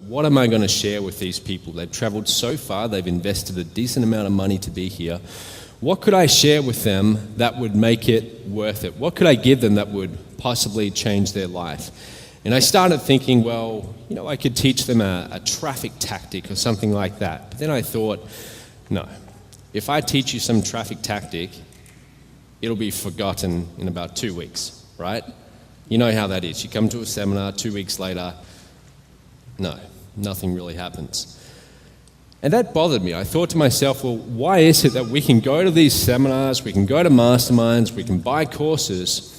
what am I going to share with these people? They've traveled so far, they've invested a decent amount of money to be here. What could I share with them that would make it worth it? What could I give them that would possibly change their life? And I started thinking, well, I could teach them a traffic tactic or something like that. But then I thought, no, if I teach you some traffic tactic, it'll be forgotten in about 2 weeks, right? You know how that is. You come to a seminar, 2 weeks later, no, nothing really happens. And that bothered me. I thought to myself, well, why is it that we can go to these seminars, we can go to masterminds, we can buy courses,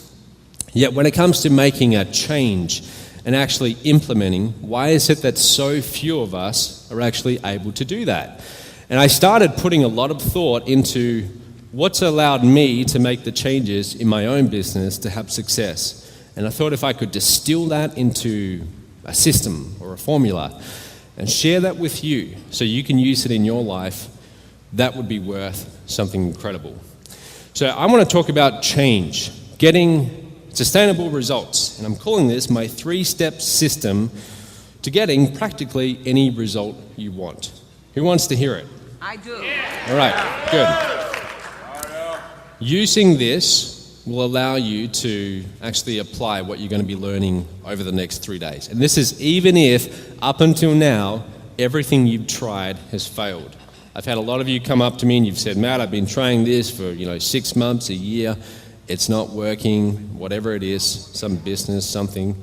yet when it comes to making a change and actually implementing, why is it that so few of us are actually able to do that? And I started putting a lot of thought into what's allowed me to make the changes in my own business to have success. And I thought if I could distill that into a system or a formula and share that with you so you can use it in your life, that would be worth something incredible. So I want to talk about change, getting sustainable results. And I'm calling this my 3-step system to getting practically any result you want. Who wants to hear it? I do. All right, good. Using this will allow you to actually apply what you're going to be learning over the next 3 days. And this is even if, up until now, everything you've tried has failed. I've had a lot of you come up to me and you've said, Matt, I've been trying this for 6 months, a year. It's not working, whatever it is, some business, something.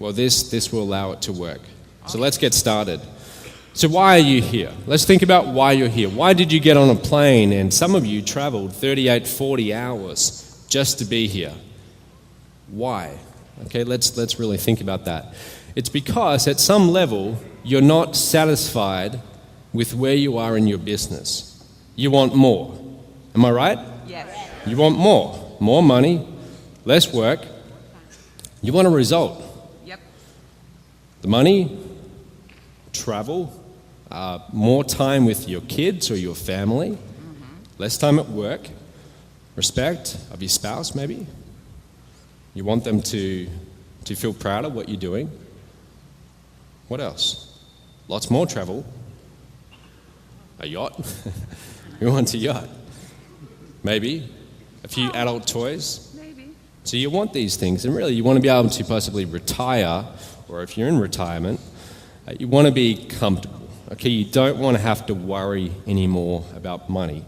Well, this will allow it to work. So let's get started. So why are you here? Let's think about why you're here. Why did you get on a plane? And some of you traveled 38, 40 hours just to be here. Why? Okay, let's really think about that. It's because at some level, you're not satisfied with where you are in your business. You want more. Am I right? Yes. You want more money, less work. You want a result. Yep. The money, travel, more time with your kids or your family, less time at work, respect of your spouse maybe. You want them to feel proud of what you're doing. What else? Lots more travel. A yacht. Who wants a yacht? Maybe. A few adult toys. Maybe. So you want these things, and really you want to be able to possibly retire, or if you're in retirement, you want to be comfortable. Okay, you don't want to have to worry anymore about money.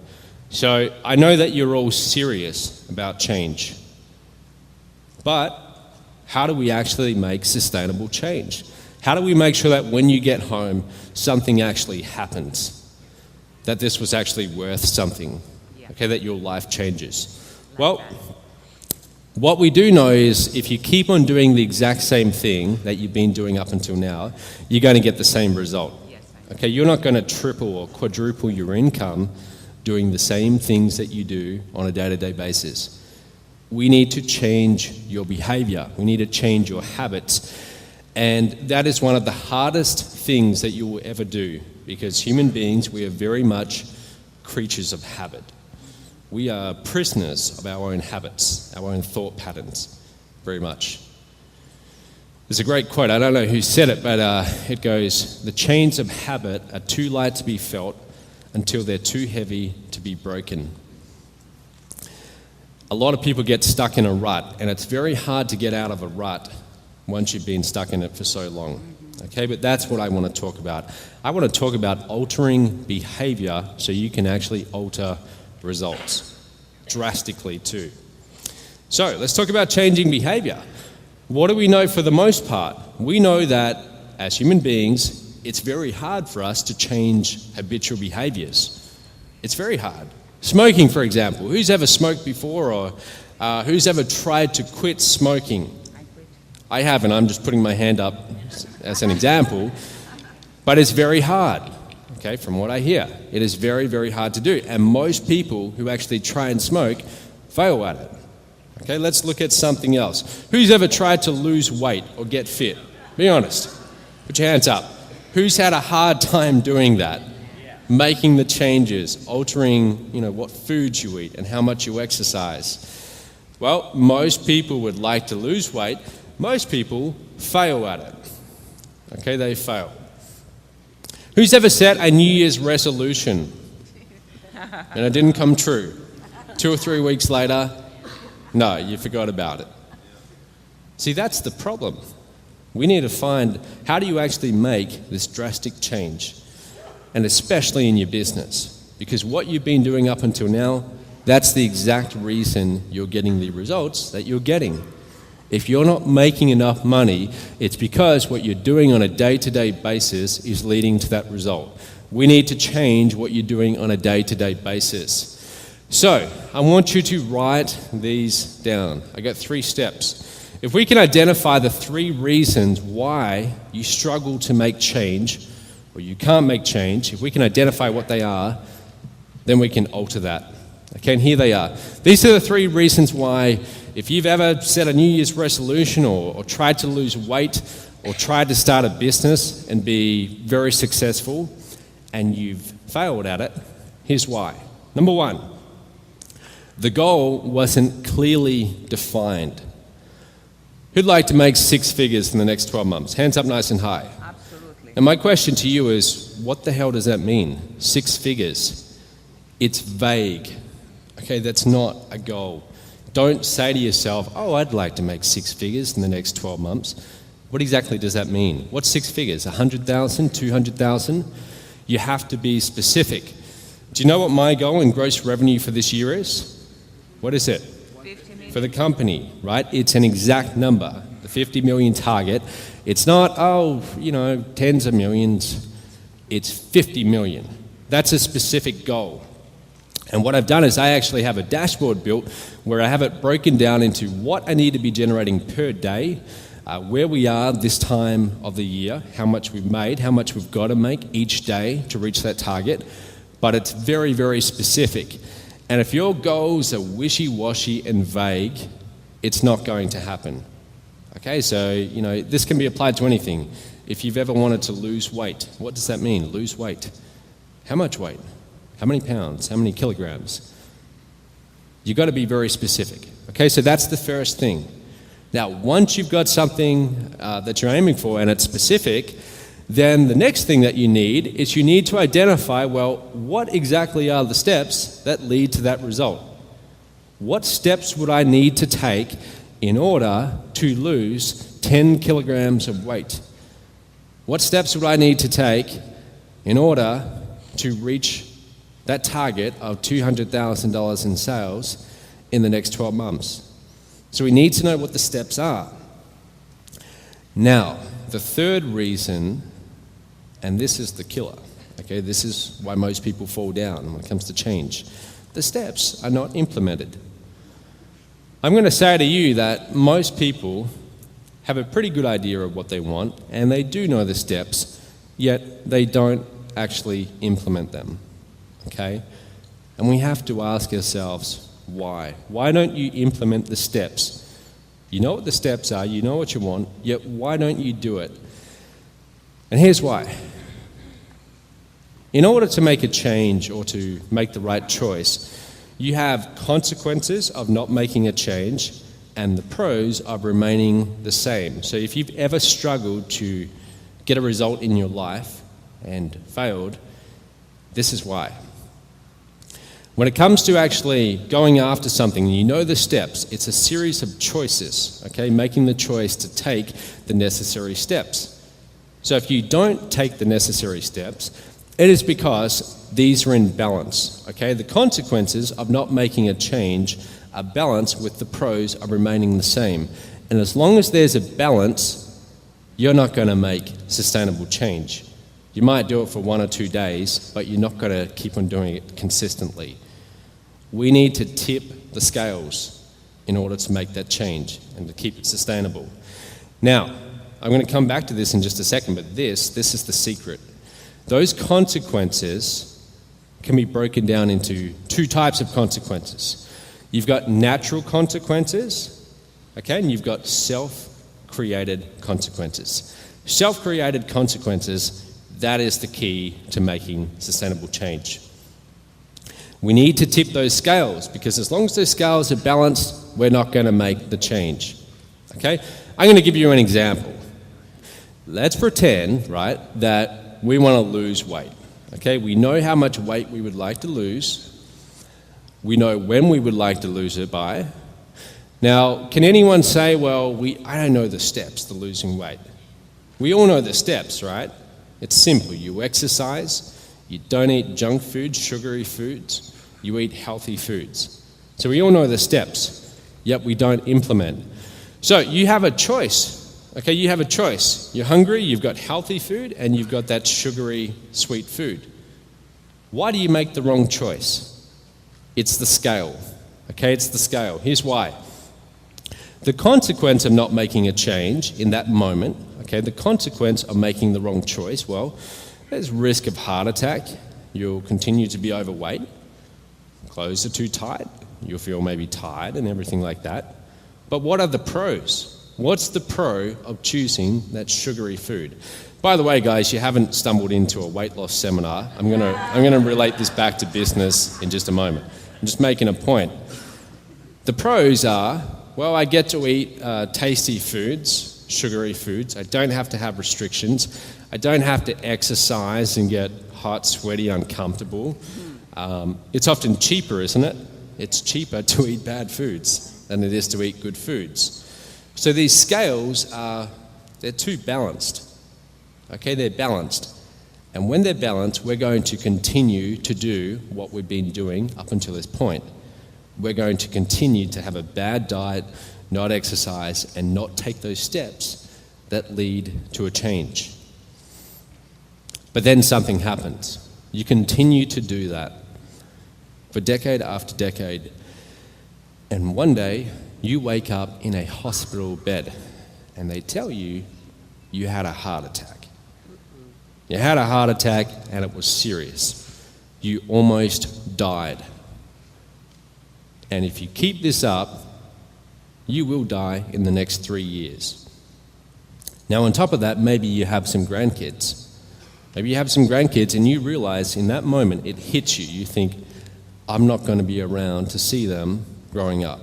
So I know that you're all serious about change, but how do we actually make sustainable change? How do we make sure that when you get home, something actually happens? That this was actually worth something? Okay, that your life changes. Well, what we do know is if you keep on doing the exact same thing that you've been doing up until now, you're going to get the same result. Okay, you're not going to triple or quadruple your income doing the same things that you do on a day-to-day basis. We need to change your behavior. We need to change your habits. And that is one of the hardest things that you will ever do, because human beings, we are very much creatures of habit. We are prisoners of our own habits, our own thought patterns, very much. There's a great quote, I don't know who said it, but it goes, "The chains of habit are too light to be felt until they're too heavy to be broken." A lot of people get stuck in a rut, and it's very hard to get out of a rut once you've been stuck in it for so long. Okay, but that's what I want to talk about. I want to talk about altering behavior so you can actually alter results drastically too. So let's talk about changing behavior. What do we know for the most part? We know that as human beings, it's very hard for us to change habitual behaviors. It's very hard. Smoking, for example. Who's ever smoked before, or who's ever tried to quit smoking? I haven't. I'm just putting my hand up as an example. But it's very hard. Okay, from what I hear, it is very, very hard to do. And most people who actually try and smoke fail at it. Okay, let's look at something else. Who's ever tried to lose weight or get fit? Be honest. Put your hands up. Who's had a hard time doing that? Making the changes, altering, what foods you eat and how much you exercise. Well, most people would like to lose weight. Most people fail at it. Okay, they failed. Who's ever set a New Year's resolution and it didn't come true? 2 or 3 weeks later, no, you forgot about it. See, that's the problem. We need to find, how do you actually make this drastic change? And especially in your business. Because what you've been doing up until now, that's the exact reason you're getting the results that you're getting. If you're not making enough money, it's because what you're doing on a day-to-day basis is leading to that result. We need to change what you're doing on a day-to-day basis. So, I want you to write these down. I got 3 steps. If we can identify the 3 reasons why you struggle to make change, or you can't make change, if we can identify what they are, then we can alter that. Okay, and here they are. These are the 3 reasons why, if you've ever set a New Year's resolution or tried to lose weight or tried to start a business and be very successful and you've failed at it, here's why. Number 1, the goal wasn't clearly defined. Who'd like to make 6 figures in the next 12 months? Hands up nice and high. Absolutely. And my question to you is, what the hell does that mean? 6 figures. It's vague. Okay, that's not a goal. Don't say to yourself, oh, I'd like to make 6 figures in the next 12 months. What exactly does that mean? What's 6 figures? 100,000, 200,000? You have to be specific. Do you know what my goal in gross revenue for this year is? What is it? 50 million. For the company, right? It's an exact number, the 50 million target. It's not, tens of millions. It's 50 million. That's a specific goal. And what I've done is I actually have a dashboard built where I have it broken down into what I need to be generating per day, where we are this time of the year, how much we've made, how much we've got to make each day to reach that target. But it's very, very specific. And if your goals are wishy-washy and vague, it's not going to happen. Okay, so, this can be applied to anything. If you've ever wanted to lose weight, what does that mean, lose weight? How much weight? How many pounds? How many kilograms? You've got to be very specific. Okay, so that's the first thing. Now, once you've got something that you're aiming for and it's specific, then the next thing that you need is you need to identify, well, what exactly are the steps that lead to that result? What steps would I need to take in order to lose 10 kilograms of weight? What steps would I need to take in order to reach that target of $200,000 in sales in the next 12 months? So we need to know what the steps are. Now, the third reason, and this is the killer, okay, this is why most people fall down when it comes to change. The steps are not implemented. I'm going to say to you that most people have a pretty good idea of what they want, and they do know the steps, yet they don't actually implement them. Okay? And we have to ask ourselves, why? Why don't you implement the steps? You know what the steps are, you know what you want, yet why don't you do it? And here's why. In order to make a change or to make the right choice, you have consequences of not making a change and the pros of remaining the same. So if you've ever struggled to get a result in your life and failed, this is why. When it comes to actually going after something, you know the steps. It's a series of choices, okay? Making the choice to take the necessary steps. So if you don't take the necessary steps, it is because these are in balance, okay? The consequences of not making a change are balanced with the pros of remaining the same. And as long as there's a balance, you're not going to make sustainable change. You might do it for 1 or 2 days, but you're not going to keep on doing it consistently. We need to tip the scales in order to make that change and to keep it sustainable. Now, I'm going to come back to this in just a second, but this is the secret. Those consequences can be broken down into 2 types of consequences. You've got natural consequences, okay, and you've got self-created consequences. Self-created consequences, that is the key to making sustainable change. We need to tip those scales because as long as those scales are balanced, we're not going to make the change. Okay? I'm going to give you an example. let's pretend, right, that we want to lose weight. Okay, we know how much weight we would like to lose. We know when we would like to lose it by. Now, can anyone say, well, I don't know the steps to losing weight? We all know the steps, right? It's simple. You exercise, you don't eat junk foods, sugary foods, you eat healthy foods. So we all know the steps, yet we don't implement. So you have a choice. Okay, you have a choice. You're hungry, you've got healthy food, and you've got that sugary, sweet food. Why do you make the wrong choice? It's the scale. Okay, it's the scale. Here's why. The consequence of not making a change in that moment, okay, the consequence of making the wrong choice, well, there's risk of heart attack. You'll continue to be overweight. Clothes are too tight. You'll feel maybe tired and everything like that. But what are the pros? What's the pro of choosing that sugary food? By the way, guys, you haven't stumbled into a weight loss seminar. I'm gonna relate this back to business in just a moment. I'm just making a point. The pros are, well, I get to eat tasty foods, sugary foods. I don't have to have restrictions. I don't have to exercise and get hot, sweaty, uncomfortable. It's often cheaper, isn't it? It's cheaper to eat bad foods than it is to eat good foods. So these scales they're too balanced. Okay, they're balanced. And when they're balanced, we're going to continue to do what we've been doing up until this point. We're going to continue to have a bad diet, not exercise, and not take those steps that lead to a change. But then something happens. You continue to do that for decade after decade, and one day you wake up in a hospital bed and they tell you you had a heart attack. You had a heart attack and it was serious. You almost died. And if you keep this up, you will die in the next 3 years. Now, on top of that, maybe you have some grandkids. Maybe you have some grandkids and you realize in that moment it hits you. You think, I'm not going to be around to see them growing up.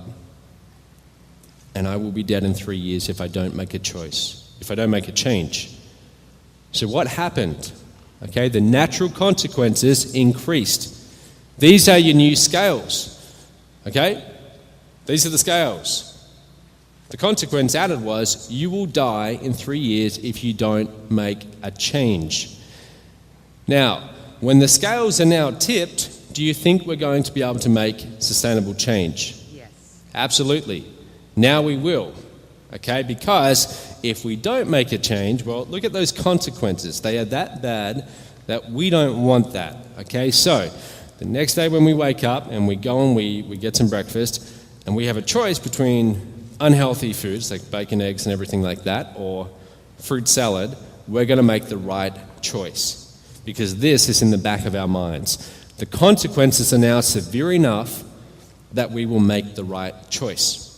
And I will be dead in 3 years if I don't make a choice, if I don't make a change. So what happened? Okay, the natural consequences increased. These are your new scales. Okay? These are the scales. The consequence added was, you will die in 3 years if you don't make a change. Now, when the scales are now tipped, do you think we're going to be able to make sustainable change? Yes. Absolutely. Now we will. Okay? Because if we don't make a change, well, look at those consequences. They are that bad that we don't want that. Okay? So, the next day when we wake up and we go and we get some breakfast and we have a choice between unhealthy foods like bacon, eggs and everything like that, or fruit salad, we're going to make the right choice because this is in the back of our minds. The consequences are now severe enough that we will make the right choice.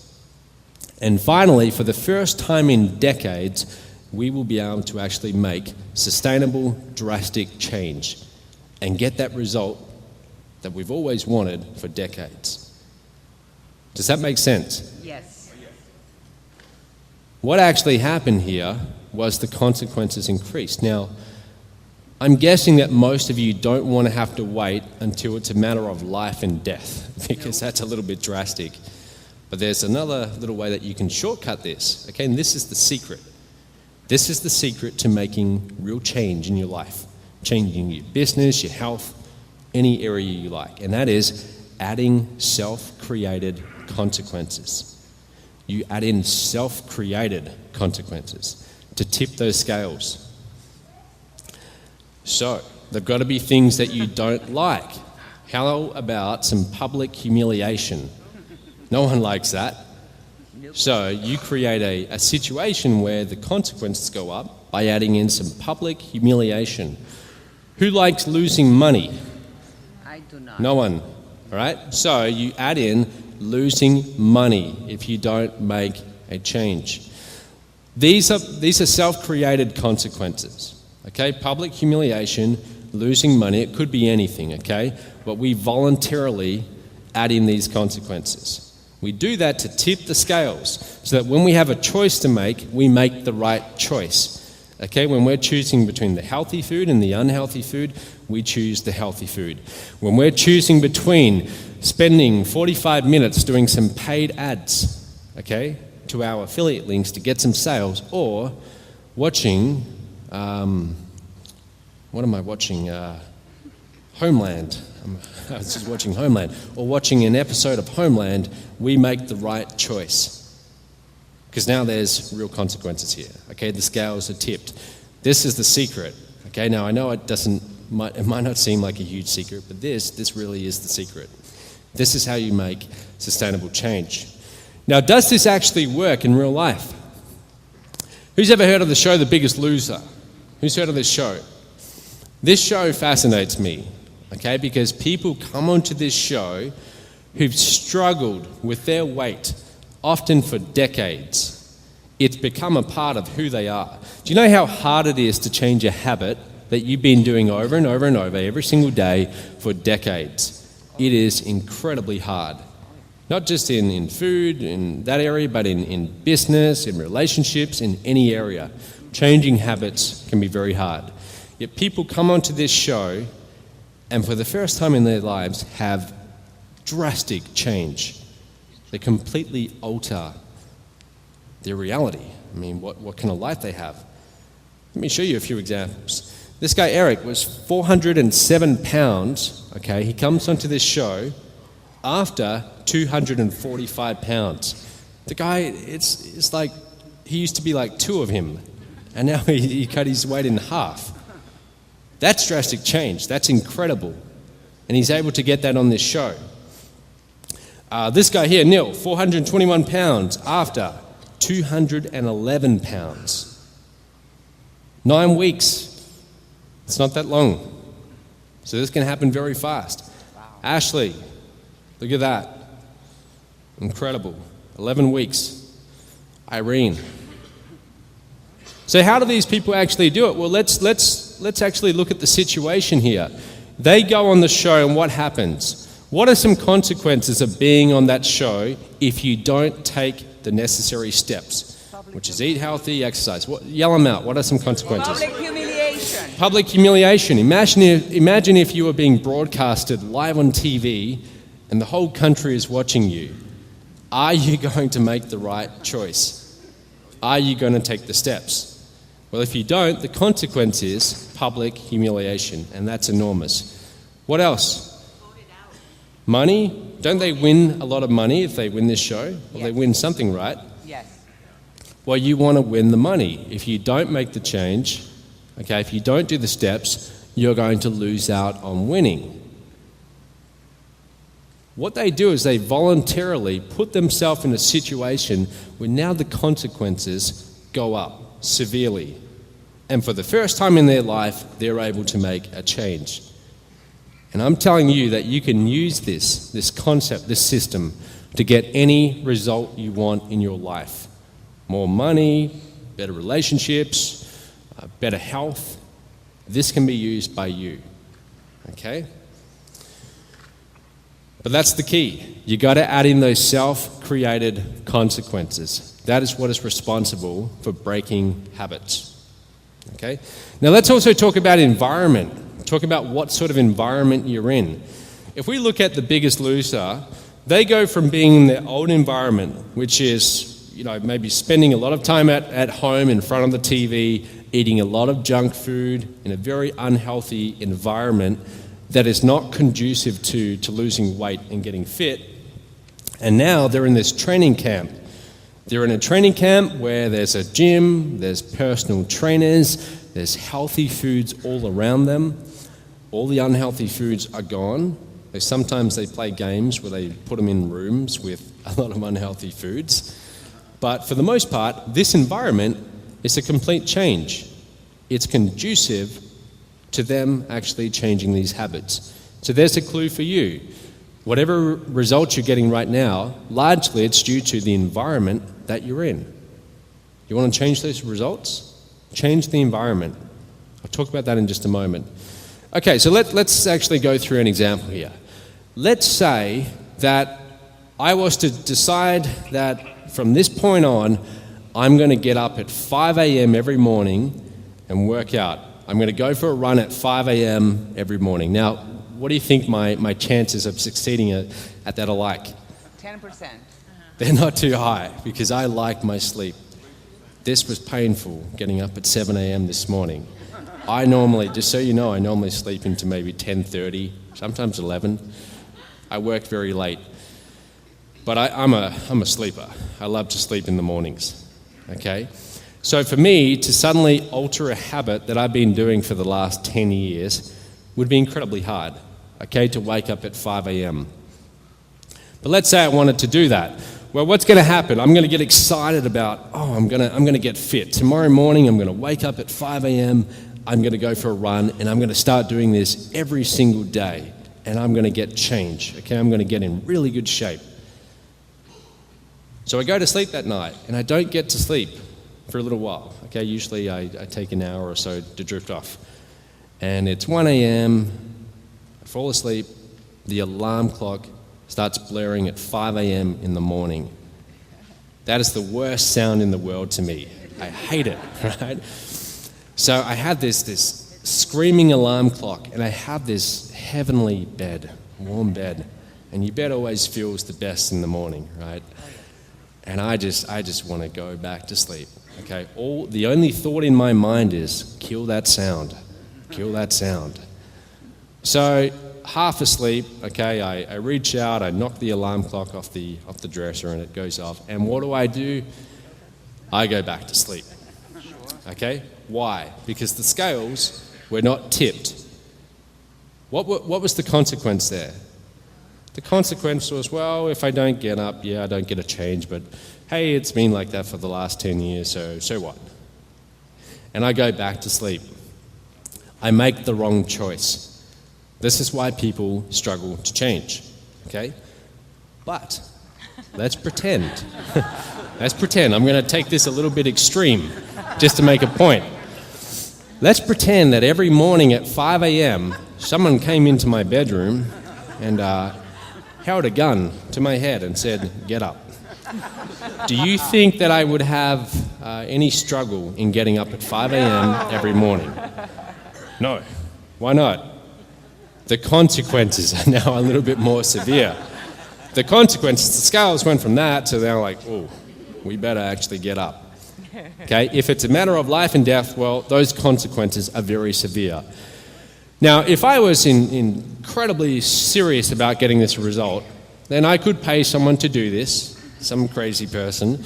And finally, for the first time in decades, we will be able to actually make sustainable, drastic change and get that result that we've always wanted for decades. Does that make sense? Yes. What actually happened here was the consequences increased. Now, I'm guessing that most of you don't want to have to wait until it's a matter of life and death, because that's a little bit drastic. But there's another little way that you can shortcut this, okay? And this is the secret. This is the secret to making real change in your life, changing your business, your health, any area you like, and that is adding self-created consequences. You add in self-created consequences to tip those scales. So, they've got to be things that you don't like. How about some public humiliation? No one likes that. So you create a situation where the consequences go up by adding in some public humiliation. Who likes losing money? I do not. No one. All right? So you add in losing money if you don't make a change. These are self-created consequences. Okay? Public humiliation, losing money, it could be anything, okay? But we voluntarily add in these consequences. We do that to tip the scales so that when we have a choice to make, we make the right choice. Okay, when we're choosing between the healthy food and the unhealthy food, we choose the healthy food. When we're choosing between spending 45 minutes doing some paid ads, okay, to our affiliate links to get some sales, or watching, what am I watching? Homeland. I was just watching Homeland. Or watching an episode of Homeland, we make the right choice. Because now there's real consequences here. Okay, the scales are tipped. This is the secret. Okay, now I know it might not seem like a huge secret, but this really is the secret. This is how you make sustainable change. Now, does this actually work in real life? Who's ever heard of the show The Biggest Loser? Who's heard of this show? This show fascinates me, okay, because people come onto this show who've struggled with their weight, often for decades. It's become a part of who they are. Do you know how hard it is to change a habit that you've been doing over and over and over every single day for decades? It is incredibly hard. Not just in food, in that area, but in business, in relationships, in any area. Changing habits can be very hard. Yet people come onto this show and for the first time in their lives have drastic change. They completely alter their reality. I mean, what kind of life they have. Let me show you a few examples. This guy, Eric, was 407 pounds, okay? He comes onto this show after 245 pounds. The guy, it's like, he used to be like two of him, and now he cut his weight in half. That's drastic change. That's incredible. And he's able to get that on this show. This guy here, Neil, 421 pounds after 211 pounds. 9 weeks. It's not that long. So this can happen very fast. Wow. Ashley, look at that. Incredible. 11 weeks. Irene. So how do these people actually do it? Well, let's actually look at the situation here. They go on the show and what happens? What are some consequences of being on that show if you don't take the necessary steps? Which is eat healthy, exercise. Yell them out. What are some consequences? Public humiliation. Public humiliation. Imagine if you were being broadcasted live on TV and the whole country is watching you. Are you going to make the right choice? Are you going to take the steps? Well, if you don't, the consequence is public humiliation, and that's enormous. What else? Money? Don't they win a lot of money if they win this show? Well, yes. They win something, right? Yes. Well, you want to win the money. If you don't make the change, okay, if you don't do the steps, you're going to lose out on winning. What they do is they voluntarily put themselves in a situation where now the consequences go up severely. And for the first time in their life, they're able to make a change. And I'm telling you that you can use this concept, this system, to get any result you want in your life. More money, better relationships, better health. This can be used by you. Okay? But that's the key. You got to add in those self-created consequences. That is what is responsible for breaking habits. Okay? Now let's also talk about environment. Talk about what sort of environment you're in. If we look at The Biggest Loser, they go from being in their old environment, which is, maybe spending a lot of time at home in front of the TV, eating a lot of junk food in a very unhealthy environment that is not conducive to losing weight and getting fit. And now they're in this training camp. They're in a training camp where there's a gym, there's personal trainers, there's healthy foods all around them. All the unhealthy foods are gone. Sometimes they play games where they put them in rooms with a lot of unhealthy foods. But for the most part, this environment is a complete change. It's conducive to them actually changing these habits. So there's a clue for you. Whatever results you're getting right now, largely it's due to the environment that you're in. You want to change those results? Change the environment. I'll talk about that in just a moment. Okay, so let's actually go through an example here. Let's say that I was to decide that from this point on, I'm going to get up at 5 a.m. every morning and work out. I'm going to go for a run at 5 a.m. every morning. Now, what do you think my chances of succeeding at that are like? 10%. They're not too high because I like my sleep. This was painful, getting up at 7 a.m. this morning. I normally, just so you know, I normally sleep into maybe 10:30, sometimes 11. I work very late. But I'm a sleeper. I love to sleep in the mornings, okay? So for me to suddenly alter a habit that I've been doing for the last 10 years would be incredibly hard, okay, to wake up at 5 a.m. But let's say I wanted to do that. Well, what's going to happen? I'm going to get excited about, I'm going to get fit. Tomorrow morning, I'm going to wake up at 5 a.m., I'm going to go for a run, and I'm going to start doing this every single day, and I'm going to get change, okay? I'm going to get in really good shape. So I go to sleep that night, and I don't get to sleep for a little while, okay? Usually I take an hour or so to drift off. And it's 1 a.m., I fall asleep, the alarm clock starts blaring at 5 a.m. in the morning. That is the worst sound in the world to me. I hate it, right? So I have this screaming alarm clock, and I have this heavenly bed, warm bed, and your bed always feels the best in the morning, right? And I just want to go back to sleep, okay? The only thought in my mind is, kill that sound, kill that sound. So half asleep, okay, I reach out, I knock the alarm clock off the dresser, and it goes off. And what do? I go back to sleep, okay? Why? Because the scales were not tipped. What was the consequence there? The consequence was, well, if I don't get up, I don't get a change, but hey, it's been like that for the last 10 years, so what? And I go back to sleep. I make the wrong choice. This is why people struggle to change, okay? But let's pretend. Let's pretend. I'm going to take this a little bit extreme just to make a point. Let's pretend that every morning at 5 a.m., someone came into my bedroom and held a gun to my head and said, get up. Do you think that I would have any struggle in getting up at 5 a.m. every morning? No. Why not? The consequences are now a little bit more severe. The consequences, the scales went from that to now like, we better actually get up. Okay, if it's a matter of life and death, well, those consequences are very severe. Now, if I was incredibly serious about getting this result, then I could pay someone to do this, some crazy person,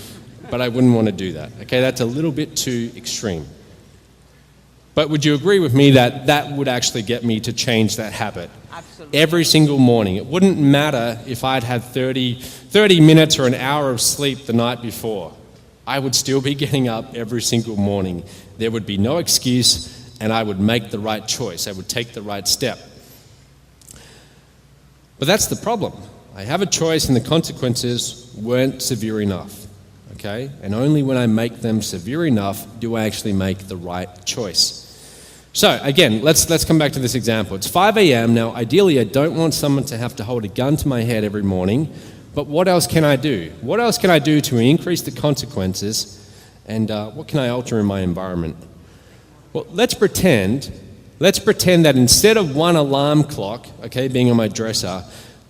but I wouldn't want to do that. Okay, that's a little bit too extreme. But would you agree with me that that would actually get me to change that habit? Absolutely. Every single morning. It wouldn't matter if I'd had 30 minutes or an hour of sleep the night before. I would still be getting up every single morning. There would be no excuse, and I would make the right choice. I would take the right step. But that's the problem. I have a choice, and the consequences weren't severe enough. Okay? And only when I make them severe enough do I actually make the right choice. So, again, let's come back to this example. It's 5 a.m. Now, ideally, I don't want someone to have to hold a gun to my head every morning, but what else can I do? What else can I do to increase the consequences, and what can I alter in my environment? Well, let's pretend that instead of one alarm clock, okay, being on my dresser,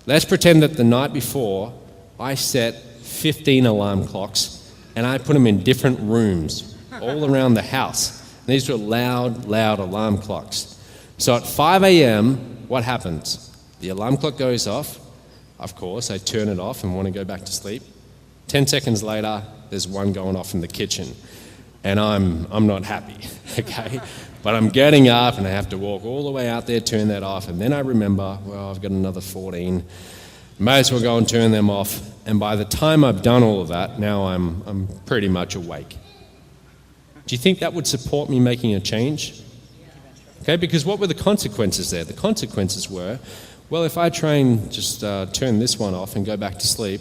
let's pretend that the night before I set 15 alarm clocks and I put them in different rooms all around the house. And these were loud alarm clocks. So at 5 a.m., what happens? The alarm clock goes off. Of course, I turn it off and want to go back to sleep. 10 seconds later, there's one going off in the kitchen. And I'm not happy, okay? But I'm getting up and I have to walk all the way out there, turn that off, and then I remember, well, I've got another 14. May as well go and turn them off. And by the time I've done all of that, now I'm pretty much awake. Do you think that would support me making a change? Okay, because what were the consequences there? The consequences were, well, if I try and just turn this one off and go back to sleep,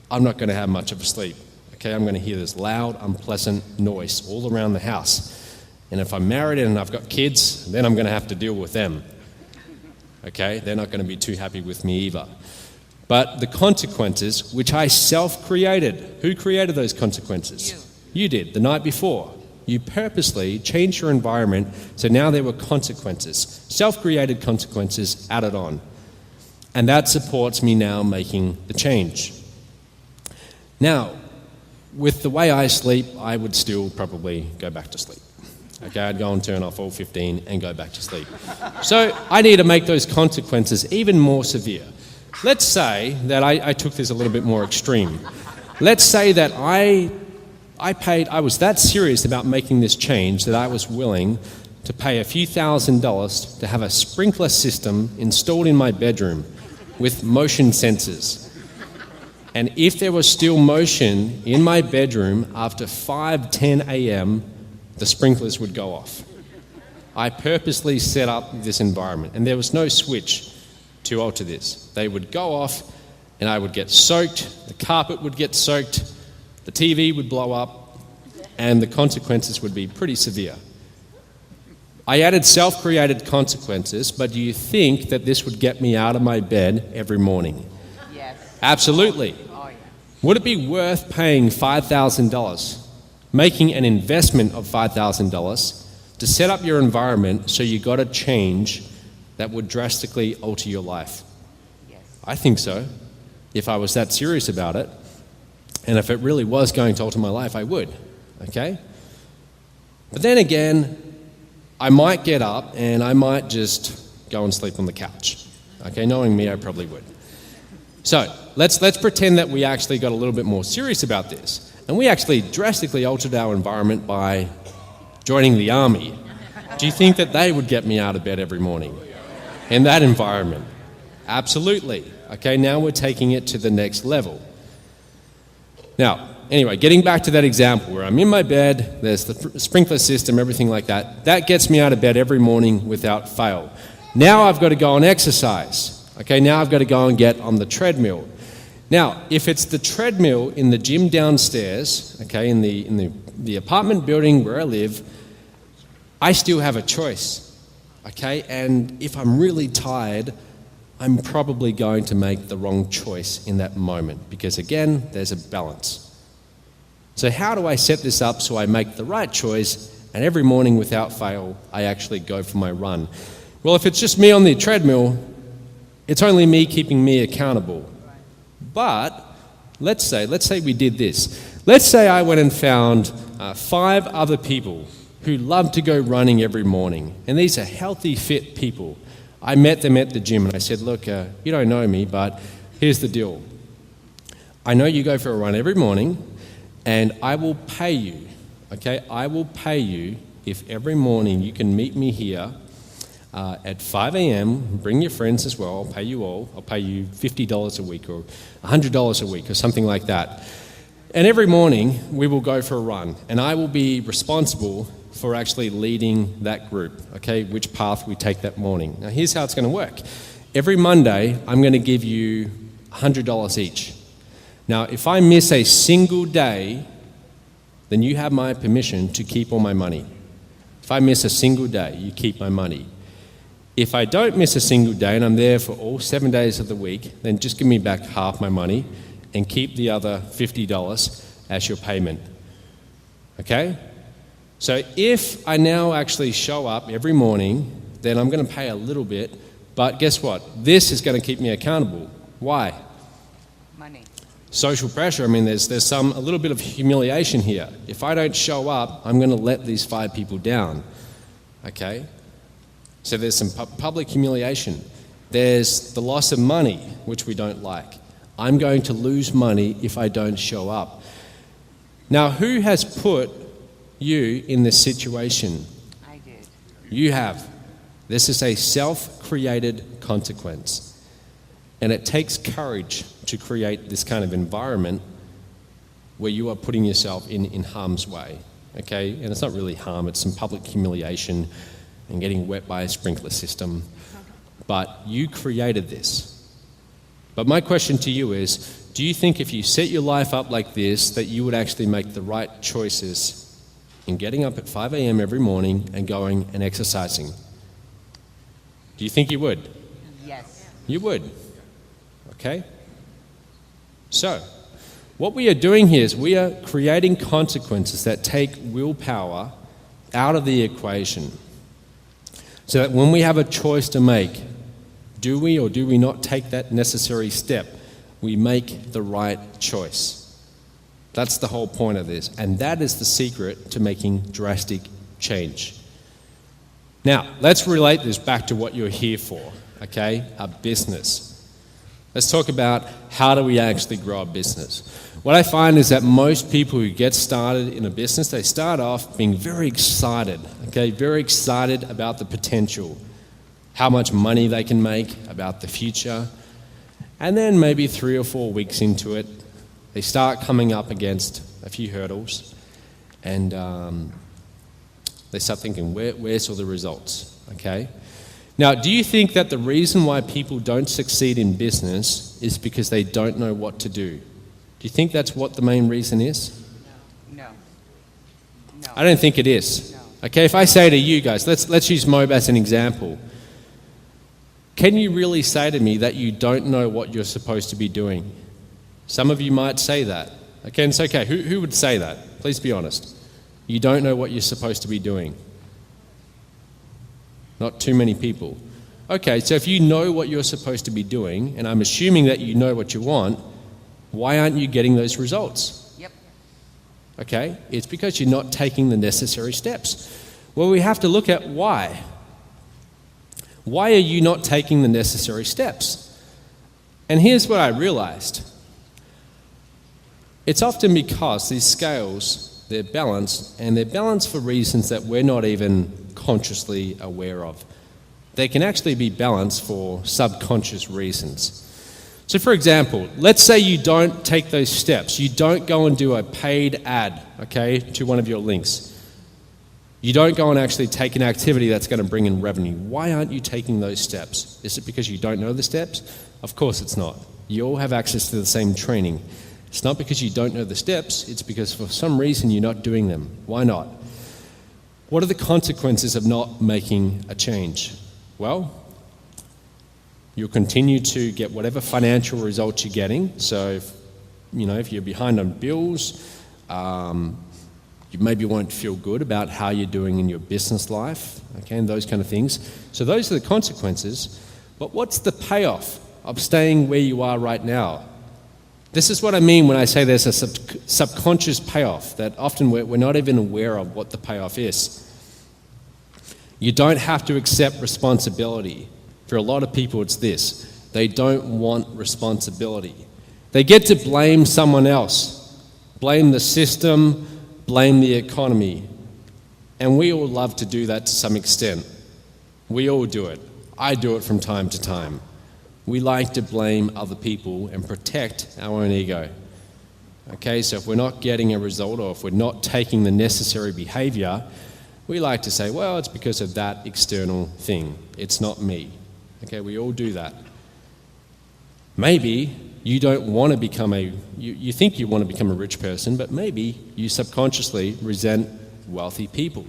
I'm not going to have much of a sleep. Okay, I'm going to hear this loud, unpleasant noise all around the house. And if I'm married and I've got kids, then I'm going to have to deal with them. Okay, they're not going to be too happy with me either. But the consequences, which I self-created, who created those consequences? You did, the night before. You purposely changed your environment, so now there were consequences, self-created consequences added on. And that supports me now making the change. Now, with the way I sleep, I would still probably go back to sleep. Okay, I'd go and turn off all 15 and go back to sleep. So I need to make those consequences even more severe. Let's say that I took this a little bit more extreme. Let's say that I was that serious about making this change that I was willing to pay a few $1,000s to have a sprinkler system installed in my bedroom with motion sensors. And if there was still motion in my bedroom after 5:10 a.m., the sprinklers would go off. I purposely set up this environment, and there was no switch to alter this. They would go off, and I would get soaked, the carpet would get soaked, the TV would blow up, and the consequences would be pretty severe. I added self-created consequences, but do you think that this would get me out of my bed every morning? Yes. Absolutely. Oh, yeah. Would it be worth paying $5,000, making an investment of $5,000 to set up your environment so you got a change that would drastically alter your life? Yes. I think so. If I was that serious about it, and if it really was going to alter my life, I would, okay? But then again, I might get up and I might just go and sleep on the couch. Okay, knowing me, I probably would. So let's pretend that we actually got a little bit more serious about this, and we actually drastically altered our environment by joining the army. Do you think that they would get me out of bed every morning in that environment? Absolutely. Okay, now we're taking it to the next level. Now, anyway, getting back to that example where I'm in my bed, there's the sprinkler system, everything like that. That gets me out of bed every morning without fail. Now I've got to go and exercise. Okay, now I've got to go and get on the treadmill. Now, if it's the treadmill in the gym downstairs, okay, in the apartment building where I live, I still have a choice. Okay, and if I'm really tired, I'm probably going to make the wrong choice in that moment because, again, there's a balance. So how do I set this up so I make the right choice and every morning without fail I actually go for my run? Well, if it's just me on the treadmill, it's only me keeping me accountable. But let's say we did this. Let's say I went and found 5 other people who love to go running every morning, and these are healthy, fit people. I met them at the gym and I said, look, you don't know me, but here's the deal. I know you go for a run every morning and I will pay you, okay? I will pay you if every morning you can meet me here at 5 a.m., bring your friends as well, I'll pay you all. I'll pay you $50 a week or $100 a week or something like that. And every morning we will go for a run and I will be responsible for actually leading that group, okay, which path we take that morning. Now here's how it's going to work. Every Monday, I'm going to give you $100 each. Now if I miss a single day, then you have my permission to keep all my money. If I miss a single day, you keep my money. If I don't miss a single day and I'm there for all 7 days of the week, then just give me back half my money and keep the other $50 as your payment, okay? So if I now actually show up every morning, then I'm going to pay a little bit, but guess what? This is going to keep me accountable. Why? Money. Social pressure. I mean, there's a little bit of humiliation here. If I don't show up, I'm going to let these 5 people down, okay? So there's some public humiliation. There's the loss of money, which we don't like. I'm going to lose money if I don't show up. Now, who has put you in this situation? I did. You have. This is a self-created consequence. And it takes courage to create this kind of environment where you are putting yourself in harm's way. Okay? And it's not really harm, it's some public humiliation and getting wet by a sprinkler system. But you created this. But my question to you is, do you think if you set your life up like this, that you would actually make the right choices in getting up at 5 a.m. every morning and going and exercising? Do you think you would? Yes. You would. Okay? So, what we are doing here is we are creating consequences that take willpower out of the equation. So that when we have a choice to make, do we or do we not take that necessary step? We make the right choice. That's the whole point of this. And that is the secret to making drastic change. Now, let's relate this back to what you're here for, okay? A business. Let's talk about how do we actually grow a business. What I find is that most people who get started in a business, they start off being very excited, okay? Very excited about the potential, how much money they can make, about the future. And then maybe 3 or 4 weeks into it, they start coming up against a few hurdles and they start thinking, where's all the results, okay? Now, do you think that the reason why people don't succeed in business is because they don't know what to do? Do you think that's what the main reason is? No. No. I don't think it is. No. Okay, if I say to you guys, let's use Moab as an example. Can you really say to me that you don't know what you're supposed to be doing? Some of you might say that. Okay, and it's okay. Who would say that? Please be honest. You don't know what you're supposed to be doing. Not too many people. Okay, so if you know what you're supposed to be doing, and I'm assuming that you know what you want, why aren't you getting those results? Yep. Okay, it's because you're not taking the necessary steps. Well, we have to look at why. Why are you not taking the necessary steps? And here's what I realized. It's often because these scales, they're balanced, and they're balanced for reasons that we're not even consciously aware of. They can actually be balanced for subconscious reasons. So for example, let's say you don't take those steps. You don't go and do a paid ad, okay, to one of your links. You don't go and actually take an activity that's going to bring in revenue. Why aren't you taking those steps? Is it because you don't know the steps? Of course it's not. You all have access to the same training. It's not because you don't know the steps, it's because for some reason you're not doing them. Why not? What are the consequences of not making a change? Well, you'll continue to get whatever financial results you're getting. So, if you're behind on bills, you maybe won't feel good about how you're doing in your business life, okay, and those kind of things. So those are the consequences. But what's the payoff of staying where you are right now? This is what I mean when I say there's a subconscious payoff, that often we're not even aware of what the payoff is. You don't have to accept responsibility. For a lot of people, it's this. They don't want responsibility. They get to blame someone else, blame the system, blame the economy. And we all love to do that to some extent. We all do it. I do it from time to time. We like to blame other people and protect our own ego. Okay, so if we're not getting a result or if we're not taking the necessary behavior, we like to say, well, it's because of that external thing. It's not me. Okay, we all do that. Maybe you don't want to become you think you want to become a rich person, but maybe you subconsciously resent wealthy people.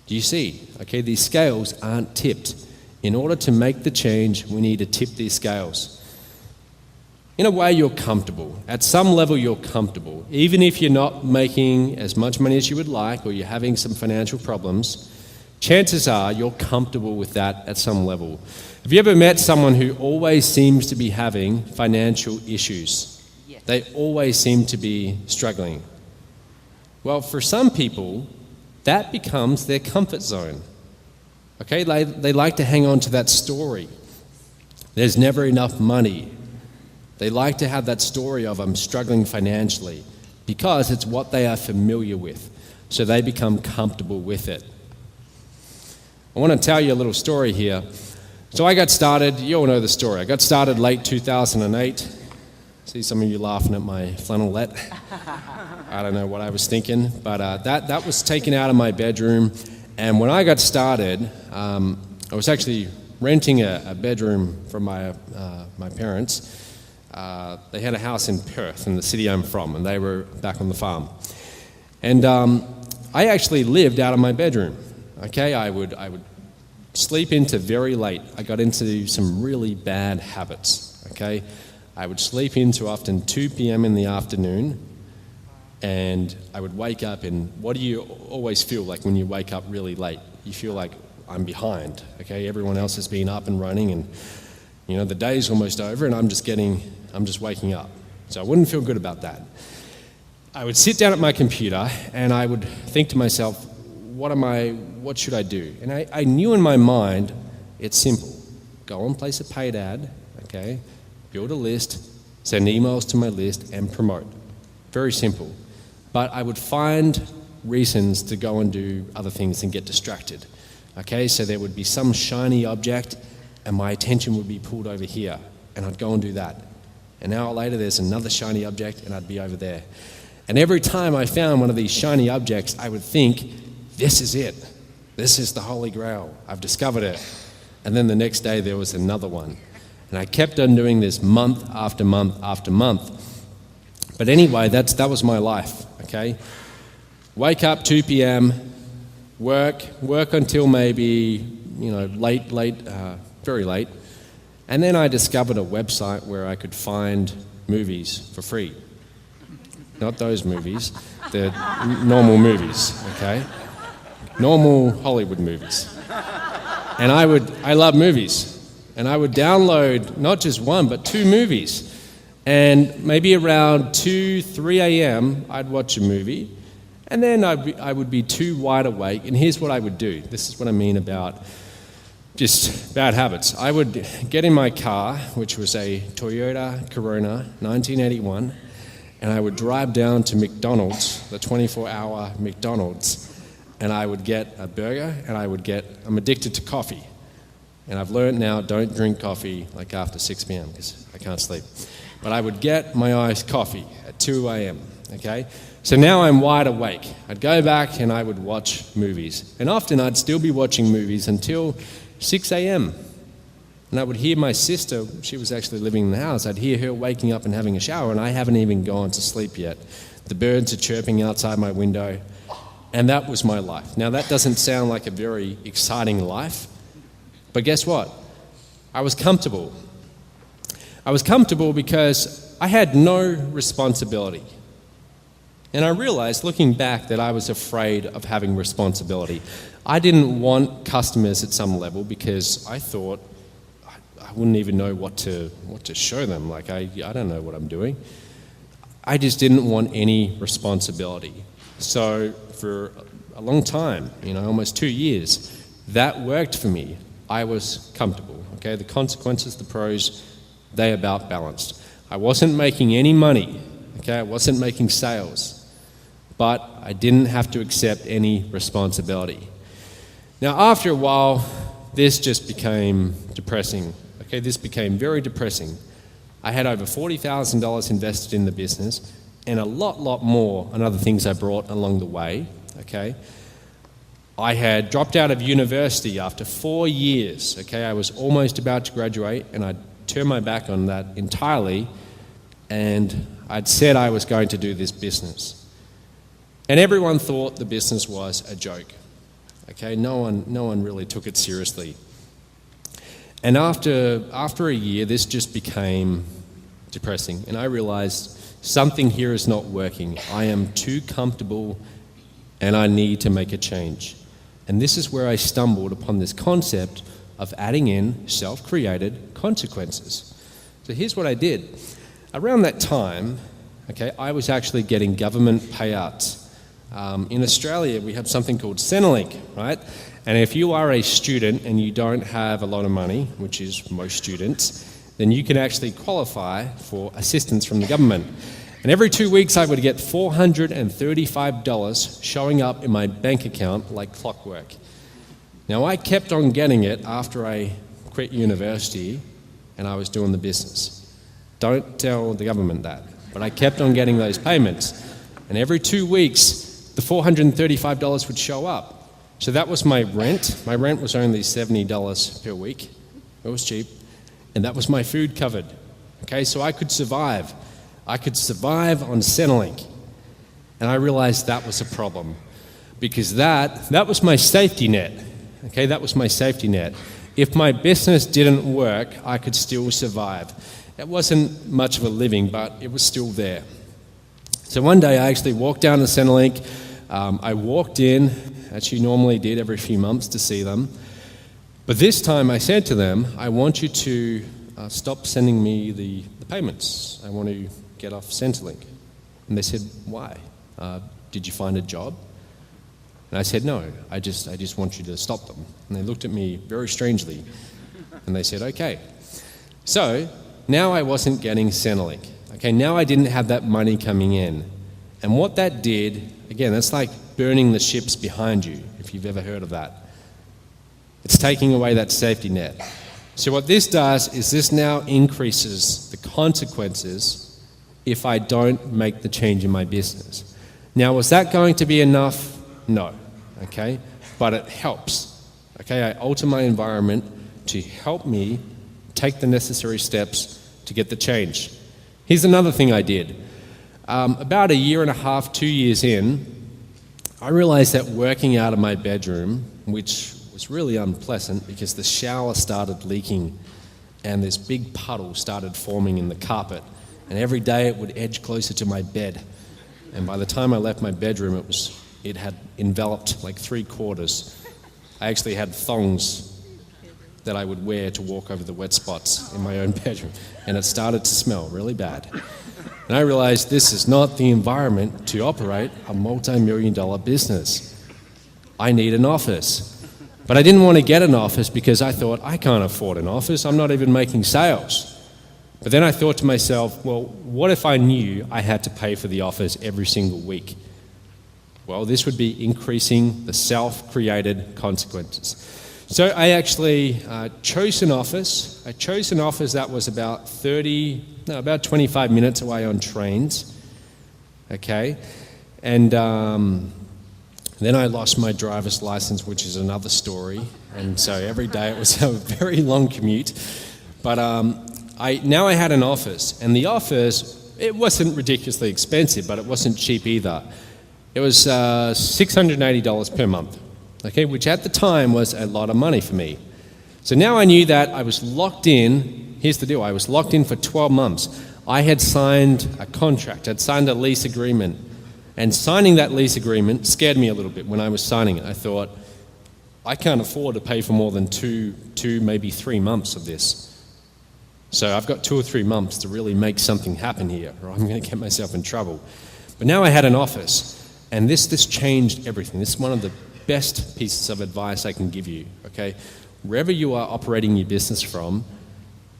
Do you see? Okay, these scales aren't tipped. In order to make the change, we need to tip these scales. In a way, you're comfortable. At some level, you're comfortable. Even if you're not making as much money as you would like or you're having some financial problems, chances are you're comfortable with that at some level. Have you ever met someone who always seems to be having financial issues? Yes. They always seem to be struggling. Well, for some people, that becomes their comfort zone. Okay, they like to hang on to that story. There's never enough money. They like to have that story of I'm struggling financially because it's what they are familiar with. So they become comfortable with it. I want to tell you a little story here. So I got started, you all know the story. I got started late 2008. See some of you laughing at my flannelette. I don't know what I was thinking, but that was taken out of my bedroom. And when I got started, I was actually renting a bedroom from my parents. They had a house in Perth, in the city I'm from, and they were back on the farm. And I actually lived out of my bedroom. Okay, I would sleep into very late. I got into some really bad habits. Okay, I would sleep into often 2 p.m. in the afternoon, And I would wake up, and what do you always feel like when you wake up really late? You feel like, I'm behind, okay? Everyone else has been up and running, and the day's almost over, and I'm just waking up. So I wouldn't feel good about that. I would sit down at my computer, and I would think to myself, what should I do? And I knew in my mind, it's simple. Go and place a paid ad, okay? Build a list, send emails to my list, and promote. Very simple. But I would find reasons to go and do other things and get distracted. Okay, so there would be some shiny object and my attention would be pulled over here and I'd go and do that. An hour later there's another shiny object and I'd be over there. And every time I found one of these shiny objects, I would think, this is it. This is the Holy Grail. I've discovered it. And then the next day there was another one. And I kept on doing this month after month after month. But anyway, that was my life, okay? Wake up 2 p.m., work until maybe, very late. And then I discovered a website where I could find movies for free. Not those movies, the normal movies, okay? Normal Hollywood movies. And I love movies. And I would download not just one, but 2 movies. And maybe around 2, 3 a.m., I'd watch a movie. And then I would be too wide awake. And here's what I would do. This is what I mean about just bad habits. I would get in my car, which was a Toyota Corona, 1981, and I would drive down to McDonald's, the 24-hour McDonald's, and I would get a burger, and I'm addicted to coffee. And I've learned now, don't drink coffee like after 6 p.m. because I can't sleep. But I would get my iced coffee at 2 a.m., okay? So now I'm wide awake. I'd go back and I would watch movies. And often I'd still be watching movies until 6 a.m. And I would hear my sister, she was actually living in the house, I'd hear her waking up and having a shower, and I haven't even gone to sleep yet. The birds are chirping outside my window, and that was my life. Now that doesn't sound like a very exciting life, but guess what? I was comfortable. I was comfortable because I had no responsibility. And I realized, looking back, that I was afraid of having responsibility. I didn't want customers at some level because I thought I wouldn't even know what to show them. Like, I don't know what I'm doing. I just didn't want any responsibility. So for a long time, almost 2 years, that worked for me. I was comfortable, okay? The consequences, the pros, they about balanced. I wasn't making any money, okay? I wasn't making sales. But I didn't have to accept any responsibility. Now, after a while, this just became depressing. Okay, this became very depressing. I had over $40,000 invested in the business and a lot more on other things I brought along the way, okay? I had dropped out of university after 4 years, okay? I was almost about to graduate and I turned my back on that entirely and I'd said I was going to do this business. And everyone thought the business was a joke. Okay, no one really took it seriously. And after a year, this just became depressing. And I realized something here is not working. I am too comfortable and I need to make a change. And this is where I stumbled upon this concept of adding in self-created consequences. So here's what I did. Around that time, okay, I was actually getting government payouts. In Australia, we have something called Centrelink, right? And if you are a student and you don't have a lot of money, which is most students, then you can actually qualify for assistance from the government. And every 2 weeks, I would get $435 showing up in my bank account like clockwork. Now, I kept on getting it after I quit university and I was doing the business. Don't tell the government that, but I kept on getting those payments. And every 2 weeks, the $435 would show up. So that was my rent. My rent was only $70 per week. It was cheap. And that was my food covered. Okay, so I could survive. I could survive on Centrelink. And I realized that was a problem. Because that was my safety net. Okay, that was my safety net. If my business didn't work, I could still survive. It wasn't much of a living, but it was still there. So one day I actually walked down to Centrelink. I walked in, as you normally did every few months to see them. But this time I said to them, I want you to stop sending me the payments. I want to get off Centrelink. And they said, why? Did you find a job? And I said, no, I just want you to stop them. And they looked at me very strangely. And they said, okay. So now I wasn't getting Centrelink. Okay, now I didn't have that money coming in. And what that did, again, that's like burning the ships behind you, if you've ever heard of that. It's taking away that safety net. So what this does is this now increases the consequences if I don't make the change in my business. Now, was that going to be enough? No, okay? But it helps. Okay, I alter my environment to help me take the necessary steps to get the change. Here's another thing I did. About a year and a half, 2 years in, I realized that working out of my bedroom, which was really unpleasant because the shower started leaking and this big puddle started forming in the carpet, and every day it would edge closer to my bed. And by the time I left my bedroom, it had enveloped like 3/4. I actually had thongs that I would wear to walk over the wet spots in my own bedroom, and it started to smell really bad. And I realized this is not the environment to operate a multi-million-dollar business. I need an office. But I didn't want to get an office because I thought, I can't afford an office, I'm not even making sales. But then I thought to myself, well, what if I knew I had to pay for the office every single week? Well, this would be increasing the self-created consequences. So I actually chose an office. I chose an office that was about 25 minutes away on trains, okay? And then I lost my driver's license, which is another story. And so every day it was a very long commute. But now I had an office, and the office, it wasn't ridiculously expensive, but it wasn't cheap either. It was $680 per month. Okay, which at the time was a lot of money for me. So now I knew that I was locked in. Here's the deal, I was locked in for 12 months. I had signed a contract, I'd signed a lease agreement, and signing that lease agreement scared me a little bit when I was signing it. I thought, I can't afford to pay for more than two, maybe 3 months of this. So I've got 2 or 3 months to really make something happen here, or I'm going to get myself in trouble. But now I had an office, and this changed everything. This is one of the best pieces of advice I can give you, okay? Wherever you are operating your business from,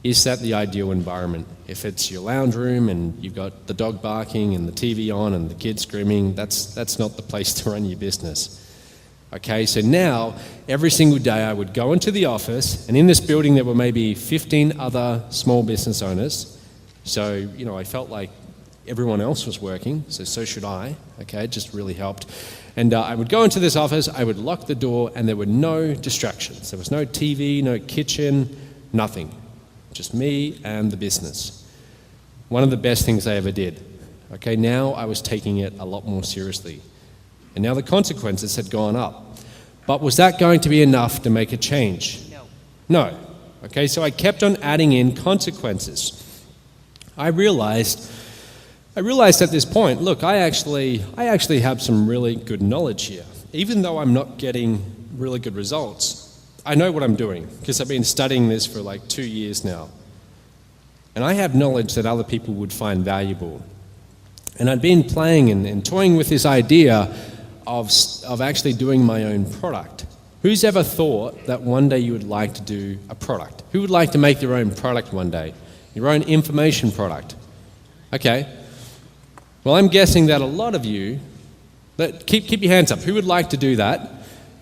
is that the ideal environment? If it's your lounge room and you've got the dog barking and the TV on and the kids screaming, that's not the place to run your business. Okay, so now every single day I would go into the office, and in this building there were maybe 15 other small business owners. So, I felt like everyone else was working, so should I. Okay, it just really helped. And I would go into this office, I would lock the door, and there were no distractions. There was no TV, no kitchen, nothing. Just me and the business. One of the best things I ever did. Okay, now I was taking it a lot more seriously. And now the consequences had gone up. But was that going to be enough to make a change? No. Okay, so I kept on adding in consequences. I realized at this point, look, I actually have some really good knowledge here. Even though I'm not getting really good results, I know what I'm doing because I've been studying this for like 2 years now. And I have knowledge that other people would find valuable. And I'd been playing and toying with this idea of actually doing my own product. Who's ever thought that one day you would like to do a product? Who would like to make their own product one day? Your own information product? Okay. Well, I'm guessing that a lot of you, but keep your hands up. Who would like to do that?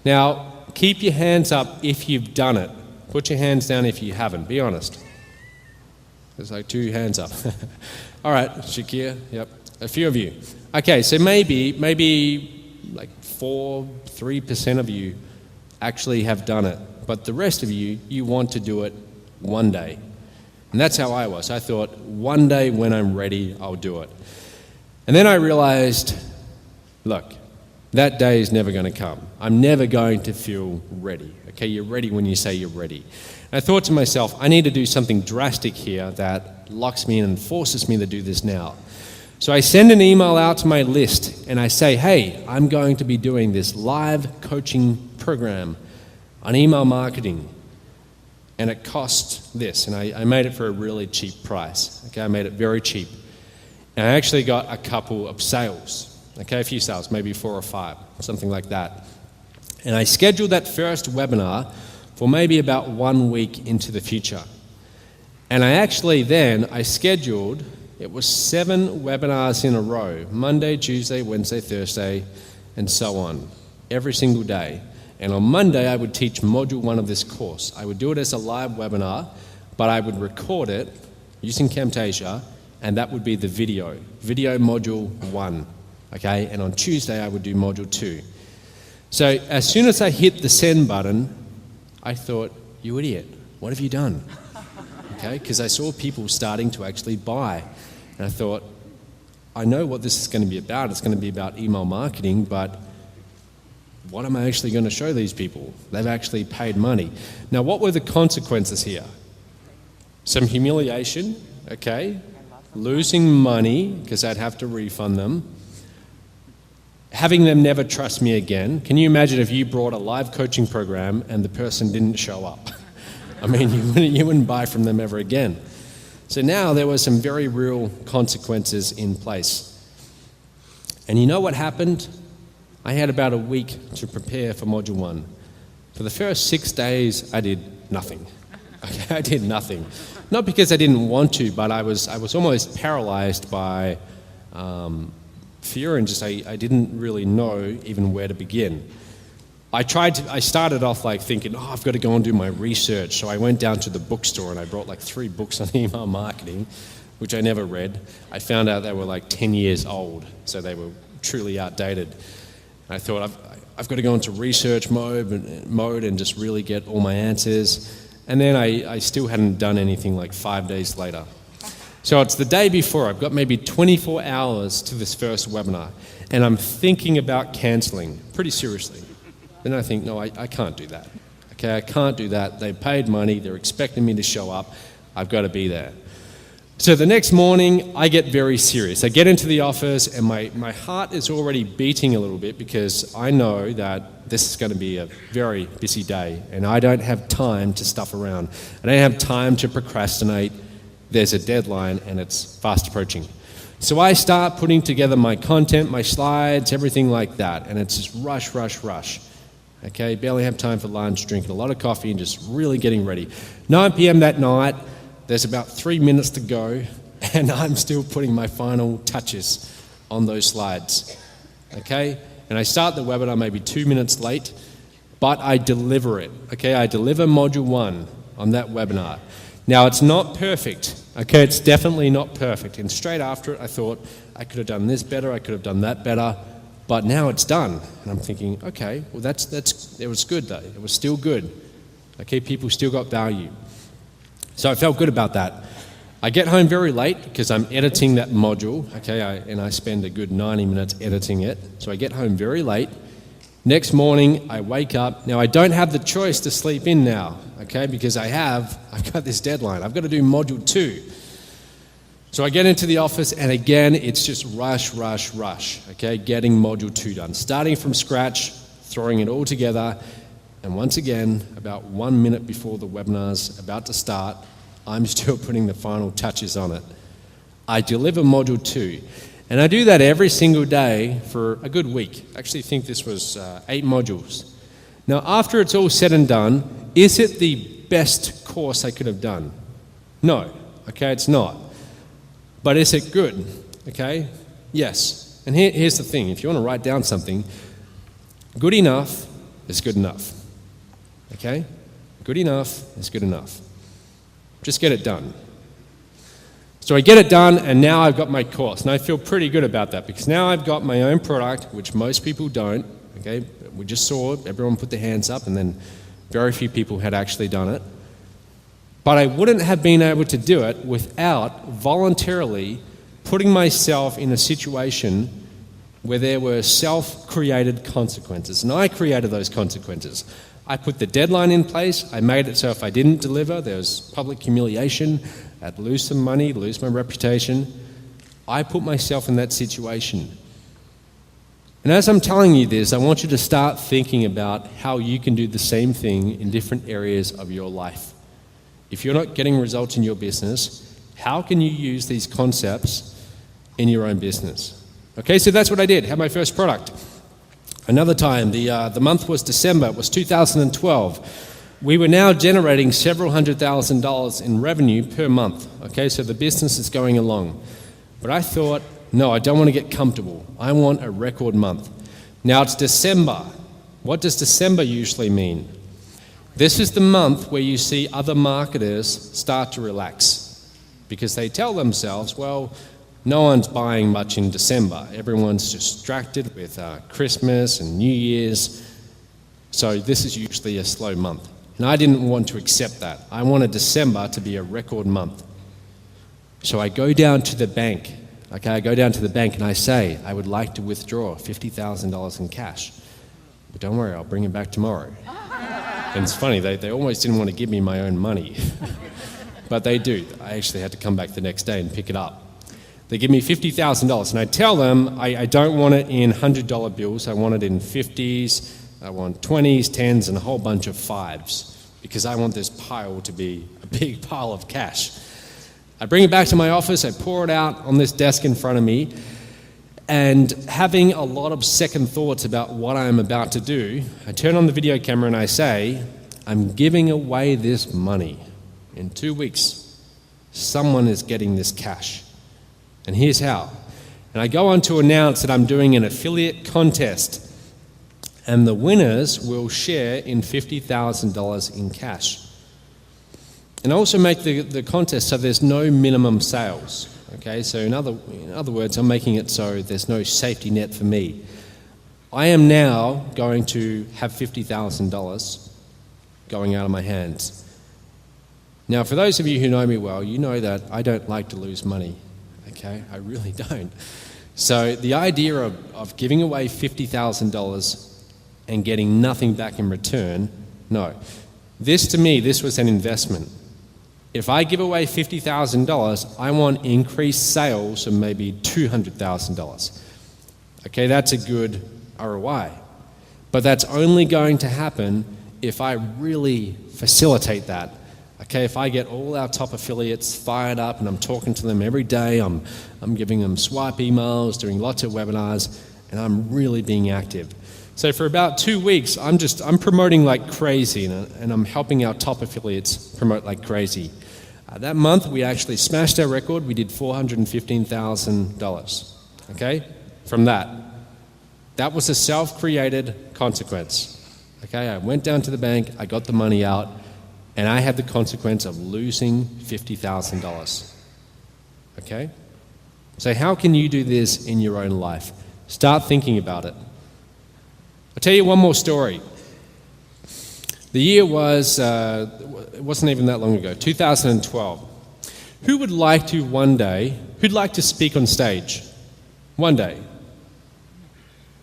Now, keep your hands up if you've done it. Put your hands down if you haven't. Be honest. There's like 2 hands up. All right, Shakir, yep, a few of you. Okay, so maybe like 3% of you actually have done it, but the rest of you want to do it one day. And that's how I was. I thought, one day when I'm ready, I'll do it. And then I realized, look, that day is never going to come. I'm never going to feel ready. Okay, you're ready when you say you're ready. And I thought to myself, I need to do something drastic here that locks me in and forces me to do this now. So I send an email out to my list and I say, hey, I'm going to be doing this live coaching program on email marketing. And it costs this. And I made it for a really cheap price. Okay, I made it very cheap. And I actually got a couple of sales. Okay, a few sales, maybe 4 or 5, something like that. And I scheduled that first webinar for maybe about 1 week into the future. And I scheduled, it was 7 webinars in a row, Monday, Tuesday, Wednesday, Thursday, and so on, every single day. And on Monday, I would teach module 1 of this course. I would do it as a live webinar, but I would record it using Camtasia, and that would be the video module 1, okay? And on Tuesday, I would do module 2. So as soon as I hit the send button, I thought, you idiot, what have you done? Okay, because I saw people starting to actually buy. And I thought, I know what this is going to be about. It's going to be about email marketing, but what am I actually going to show these people? They've actually paid money. Now, what were the consequences here? Some humiliation, okay? Losing money, because I'd have to refund them. Having them never trust me again. Can you imagine if you brought a live coaching program and the person didn't show up? I mean, you wouldn't buy from them ever again. So now there were some very real consequences in place. And you know what happened? I had about a week to prepare for Module 1. For the first 6 days, I did nothing. Okay, I did nothing. Not because I didn't want to, but I was almost paralyzed by fear and just I didn't really know even where to begin. I started off like thinking, I've got to go and do my research. So I went down to the bookstore and I brought like 3 books on email marketing, which I never read. I found out they were like 10 years old, so they were truly outdated. I thought, I've got to go into research mode and just really get all my answers. And then I still hadn't done anything like 5 days later. So it's the day before. I've got maybe 24 hours to this first webinar. And I'm thinking about canceling pretty seriously. Then I think, no, I can't do that. Okay, I can't do that. They paid money. They're expecting me to show up. I've got to be there. So the next morning, I get very serious. I get into the office, and my heart is already beating a little bit because I know that this is going to be a very busy day, and I don't have time to stuff around. I don't have time to procrastinate. There's a deadline, and it's fast approaching. So I start putting together my content, my slides, everything like that, and it's just rush, rush, rush. Okay, barely have time for lunch, drinking a lot of coffee, and just really getting ready. 9 p.m. that night, there's about 3 minutes to go, and I'm still putting my final touches on those slides. Okay, and I start the webinar maybe 2 minutes late, but I deliver it. Okay, I deliver module 1 on that webinar. Now, it's not perfect. Okay, it's definitely not perfect. And straight after it, I thought, I could have done this better, I could have done that better. But now it's done, and I'm thinking, okay, well it was good though. It was still good. Okay, people still got value. So I felt good about that. I get home very late because I'm editing that module, okay, and I spend a good 90 minutes editing it. So I get home very late. Next morning, I wake up. Now I don't have the choice to sleep in now, okay, because I've got this deadline. I've got to do module 2. So I get into the office, and again, it's just rush, rush, rush, okay, getting module 2 done. Starting from scratch, throwing it all together, and once again, about 1 minute before the webinar's about to start, I'm still putting the final touches on it. I deliver module 2, and I do that every single day for a good week. I actually think this was 8 modules. Now, after it's all said and done, is it the best course I could have done? No, okay, it's not. But is it good? Okay? Yes. And here's the thing. If you want to write down something, good enough is good enough. Okay? Good enough is good enough. Just get it done. So I get it done, and now I've got my course. And I feel pretty good about that because now I've got my own product, which most people don't. Okay? We just saw everyone put their hands up, and then very few people had actually done it. But I wouldn't have been able to do it without voluntarily putting myself in a situation where there were self-created consequences. And I created those consequences. I put the deadline in place. I made it so if I didn't deliver, there was public humiliation. I'd lose some money, lose my reputation. I put myself in that situation. And as I'm telling you this, I want you to start thinking about how you can do the same thing in different areas of your life. If you're not getting results in your business, how can you use these concepts in your own business? Okay, so that's what I did. Had my first product. Another time, the month was December. It was 2012. We were now generating several $100,000 in revenue per month. Okay, so the business is going along. But I thought, no, I don't want to get comfortable. I want a record month. Now it's December. What does December usually mean? This is the month where you see other marketers start to relax because they tell themselves, well, no one's buying much in December. Everyone's distracted with Christmas and New Year's. So this is usually a slow month. And I didn't want to accept that. I wanted December to be a record month. So I go down to the bank. Okay, I go down to the bank and I say, I would like to withdraw $50,000 in cash. But don't worry, I'll bring it back tomorrow. And it's funny, they almost didn't want to give me my own money. But they do. I actually had to come back the next day and pick it up. They give me $50,000 and I tell them I don't want it in $100 bills. I want it in 50s, I want 20s, 10s, and a whole bunch of 5s because I want this pile to be a big pile of cash. I bring it back to my office, I pour it out on this desk in front of me, and having a lot of second thoughts about what I'm about to do, I turn on the video camera and I say, I'm giving away this money. In 2 weeks, someone is getting this cash. And here's how. And I go on to announce that I'm doing an affiliate contest, and the winners will share in $50,000 in cash. And I also make the contest so there's no minimum sales. Okay, so in other words, I'm making it so there's no safety net for me. I am now going to have $50,000 going out of my hands. Now, for those of you who know me well, you know that I don't like to lose money. Okay, I really don't. So the idea of giving away $50,000 and getting nothing back in return, no. To me, this was an investment. If I give away $50,000, I want increased sales of maybe $200,000. Okay, that's a good ROI. But that's only going to happen if I really facilitate that. Okay, if I get all our top affiliates fired up and I'm talking to them every day, I'm giving them swipe emails, doing lots of webinars, and I'm really being active. So for about 2 weeks, I'm promoting like crazy, and I'm helping our top affiliates promote like crazy. That month, we actually smashed our record. We did $415,000, okay, from that. That was a self-created consequence, okay? I went down to the bank, I got the money out, and I had the consequence of losing $50,000, okay? So how can you do this in your own life? Start thinking about it. I'll tell you one more story. The year was, it wasn't even that long ago, 2012. Who would like to one day, who'd like to speak on stage? One day.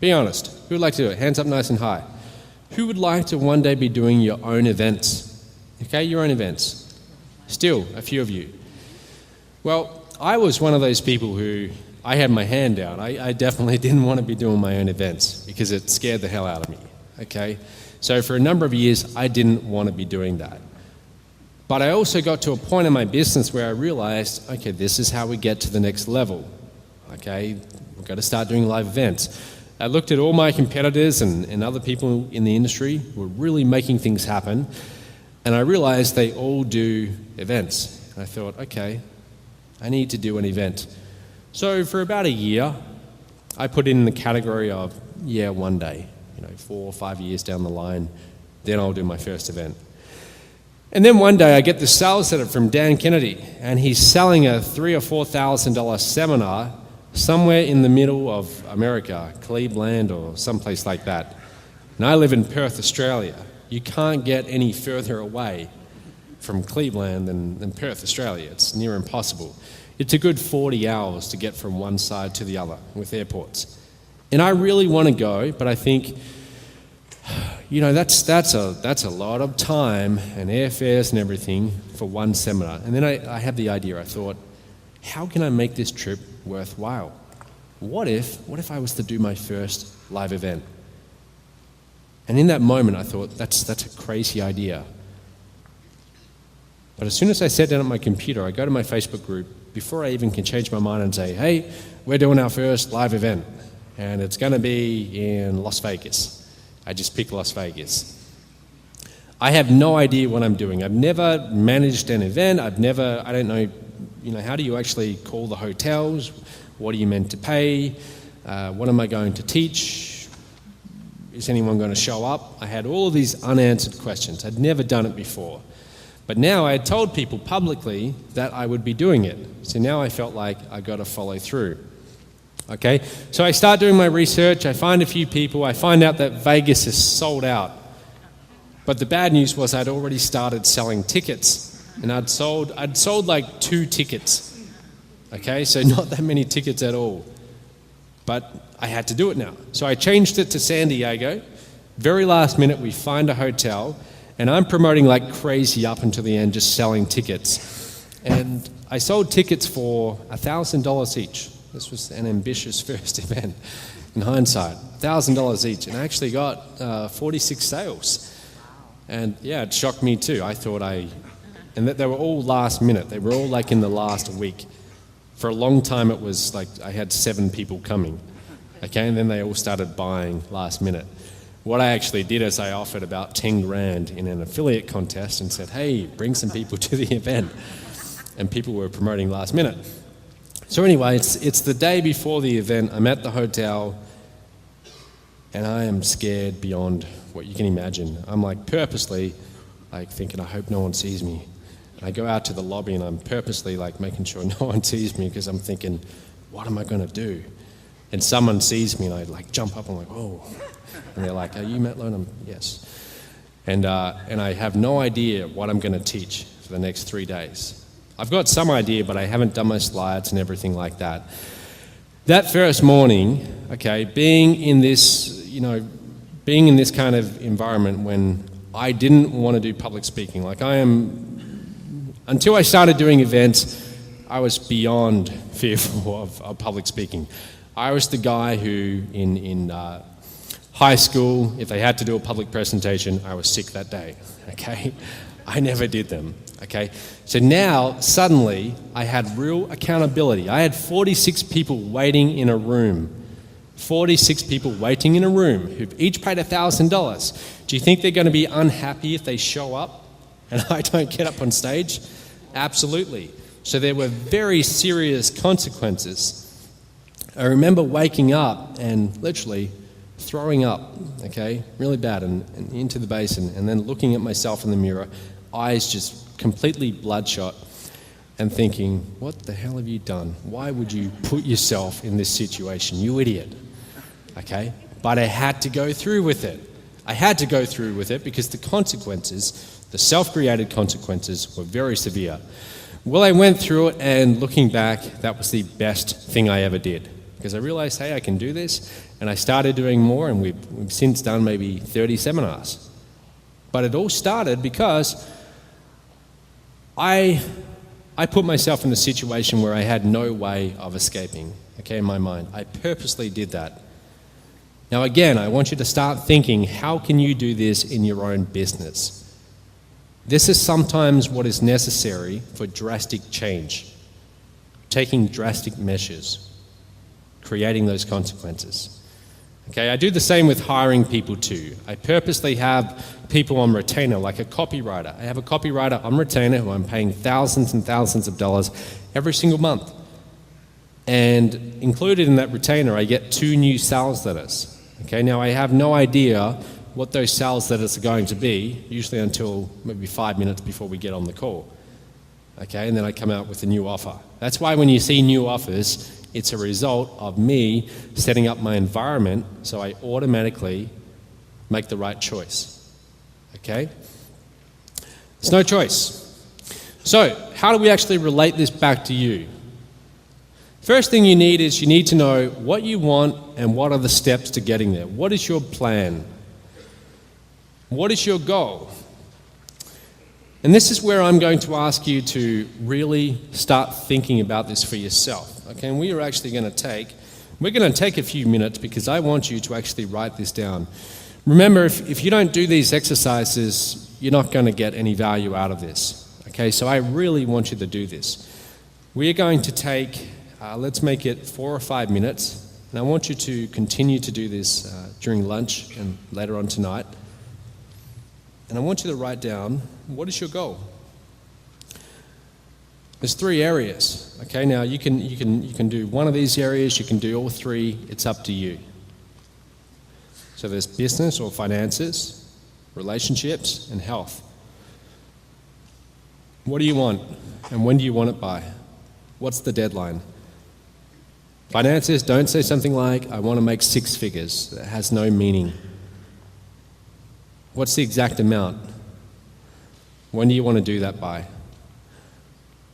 Be honest. Who would like to do it? Hands up nice and high. Who would like to one day be doing your own events? Okay, your own events. Still, a few of you. Well, I was one of those people who, I had my hand down. I definitely didn't want to be doing my own events because it scared the hell out of me, okay? So for a number of years, I didn't want to be doing that. But I also got to a point in my business where I realized, okay, this is how we get to the next level, okay? We've got to start doing live events. I looked at all my competitors and other people in the industry who were really making things happen, and I realized they all do events. And I thought, okay, I need to do an event. So for about a year, I put in the category of, yeah, one day, 4 or 5 years down the line, then I'll do my first event. And then one day I get this sales letter from Dan Kennedy, and he's selling a $3,000 or $4,000 seminar somewhere in the middle of America, Cleveland or someplace like that. And I live in Perth, Australia. You can't get any further away from Cleveland than Perth, Australia. It's near impossible. It's a good 40 hours to get from one side to the other with airports. And I really want to go, but I think, that's a lot of time and airfares and everything for one seminar. And then I had the idea. I thought, how can I make this trip worthwhile. What if I was to do my first live event? And in that moment, I thought, that's a crazy idea. But as soon as I sat down at my computer, I go to my Facebook group, before I even can change my mind and say, hey, we're doing our first live event, and it's going to be in Las Vegas. I just picked Las Vegas. I have no idea what I'm doing. I've never managed an event. I don't know, how do you actually call the hotels? What are you meant to pay? What am I going to teach? Is anyone going to show up? I had all of these unanswered questions. I'd never done it before. But now I had told people publicly that I would be doing it. So now I felt like I got to follow through. Okay, so I start doing my research. I find a few people. I find out that Vegas is sold out. But the bad news was I'd already started selling tickets, and I'd sold like 2 tickets. Okay, so not that many tickets at all. But I had to do it now. So I changed it to San Diego. Very last minute, we find a hotel, and I'm promoting like crazy up until the end, just selling tickets. And I sold tickets for $1,000 each. This was an ambitious first event in hindsight. $1,000 each, and I actually got 46 sales. And yeah, it shocked me too. And that they were all last minute. They were all like in the last week. For a long time, it was like I had 7 people coming. Okay, and then they all started buying last minute. What I actually did is I offered about 10 grand in an affiliate contest and said, hey, bring some people to the event. And people were promoting last minute. So anyway, it's the day before the event. I'm at the hotel, and I am scared beyond what you can imagine. I'm like purposely like thinking, I hope no one sees me. And I go out to the lobby, and I'm purposely like making sure no one sees me, because I'm thinking, what am I going to do? And someone sees me, and I like jump up. I'm like, whoa. And they're like, are you Matt Lone? I'm, yes. And I have no idea what I'm going to teach for the next 3 days. I've got some idea, but I haven't done my slides and everything like that. That first morning, okay, being in this kind of environment when I didn't want to do public speaking, until I started doing events, I was beyond fearful of public speaking. I was the guy who in high school, if they had to do a public presentation, I was sick that day, okay? I never did them, okay? So now, suddenly, I had real accountability. I had 46 people waiting in a room. 46 people waiting in a room who've each paid $1,000. Do you think they're going to be unhappy if they show up and I don't get up on stage? Absolutely. So there were very serious consequences. I remember waking up and literally throwing up, okay, really bad, and into the basin, and then looking at myself in the mirror, eyes just completely bloodshot, and thinking, what the hell have you done? Why would you put yourself in this situation, you idiot? Okay, but I had to go through with it. I had to go through with it because the consequences, the self-created consequences, were very severe. Well, I went through it, and looking back, that was the best thing I ever did, because I realized, hey, I can do this, and I started doing more, and we've since done maybe 30 seminars. But it all started because I put myself in a situation where I had no way of escaping, okay, in my mind. I purposely did that. Now again, I want you to start thinking, how can you do this in your own business? This is sometimes what is necessary for drastic change, taking drastic measures, creating those consequences. Okay, I do the same with hiring people too. I purposely have people on retainer, like a copywriter. I have a copywriter on retainer who I'm paying thousands and thousands of dollars every single month. And included in that retainer, I get 2 new sales letters. Okay, now I have no idea what those sales letters are going to be, usually until maybe 5 minutes before we get on the call. Okay, and then I come out with a new offer. That's why when you see new offers, it's a result of me setting up my environment so I automatically make the right choice. Okay? It's no choice. So, how do we actually relate this back to you? First thing you need is you need to know what you want and what are the steps to getting there. What is your plan? What is your goal? And this is where I'm going to ask you to really start thinking about this for yourself. okay, and we're going to take a few minutes because I want you to actually write this down. Remember, if you don't do these exercises, you're not going to get any value out of this. Okay, so I really want you to do this. We're going to take, let's make it 4 or 5 minutes, and I want you to continue to do this during lunch and later on tonight. And I want you to write down, what is your goal? There's 3 areas. Okay, now you can do one of these areas, you can do all 3, it's up to you. So there's business or finances, relationships, and health. What do you want? And when do you want it by? What's the deadline? Finances, don't say something like, I want to make 6 figures. That has no meaning. What's the exact amount? When do you want to do that by?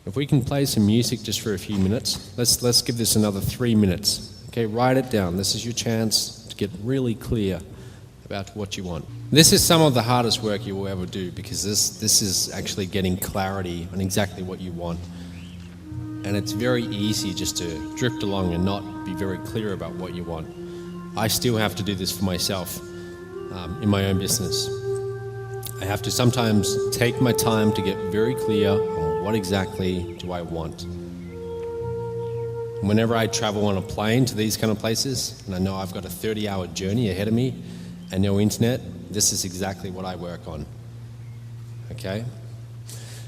If we can play some music just for a few minutes, let's give this another 3 minutes. Okay, write it down. This is your chance to get really clear about what you want. This is some of the hardest work you will ever do because this is actually getting clarity on exactly what you want. And it's very easy just to drift along and not be very clear about what you want. I still have to do this for myself in my own business. I have to sometimes take my time to get very clear on what exactly do I want. Whenever I travel on a plane to these kind of places, and I know I've got a 30-hour journey ahead of me and no internet, this is exactly what I work on. Okay?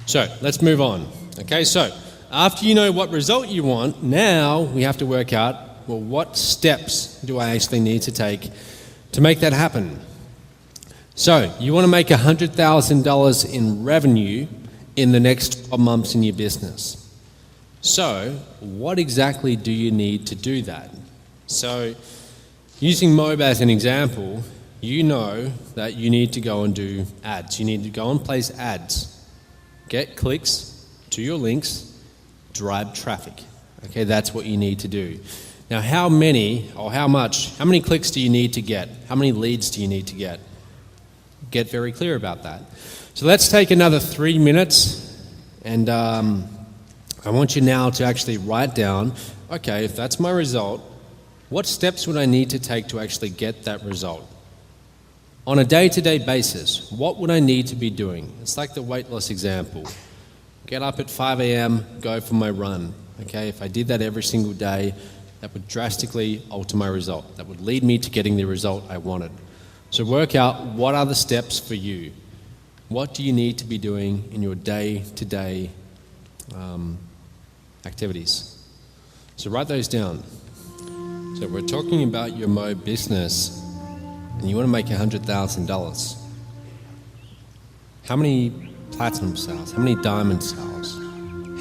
So, let's move on. Okay, so after you know what result you want, now we have to work out, well, what steps do I actually need to take to make that happen? So, you want to make $100,000 in revenue in the next 12 months in your business. So, what exactly do you need to do that? So, using Mob as an example, you know that you need to go and do ads. You need to go and place ads, get clicks to your links, drive traffic. Okay, that's what you need to do. Now, how many clicks do you need to get? How many leads do you need to get? Get very clear about that. So let's take another 3 minutes, and I want you now to actually write down, okay, if that's my result, what steps would I need to take to actually get that result? On a day-to-day basis, what would I need to be doing? It's like the weight loss example. Get up at 5 a.m., go for my run. Okay, if I did that every single day, that would drastically alter my result. That would lead me to getting the result I wanted. So work out, what are the steps for you? What do you need to be doing in your day-to-day activities? So write those down. So we're talking about your Mo business, and you want to make $100,000. How many platinum sales? How many diamond sales?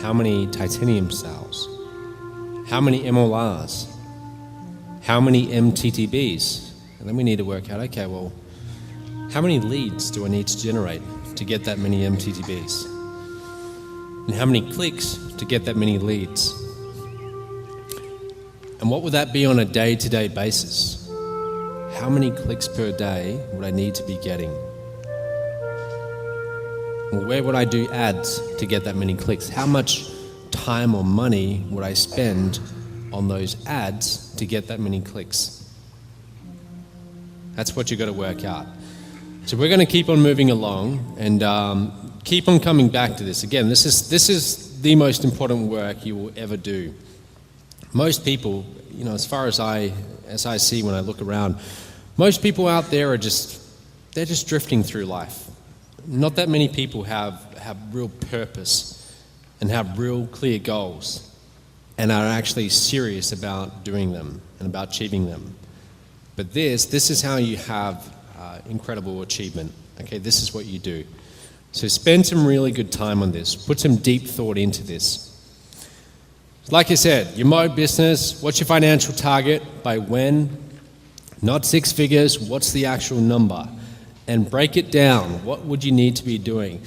How many titanium sales? How many MLRs? How many MTTBs? And then we need to work out, okay, well, how many leads do I need to generate to get that many MTTBs? And how many clicks to get that many leads? And what would that be on a day-to-day basis? How many clicks per day would I need to be getting? Well, where would I do ads to get that many clicks? How much time or money would I spend on those ads to get that many clicks? That's what you've got to work out. So we're going to keep on moving along and keep on coming back to this. Again, this is the most important work you will ever do. Most people, as far as I see when I look around, most people out there are just drifting through life. Not that many people have real purpose and have real clear goals and are actually serious about doing them and about achieving them. But this is how you have incredible achievement. Okay, this is what you do. So spend some really good time on this. Put some deep thought into this. Like I said, your Mo business, what's your financial target? By when? Not 6 figures, what's the actual number? And break it down. What would you need to be doing?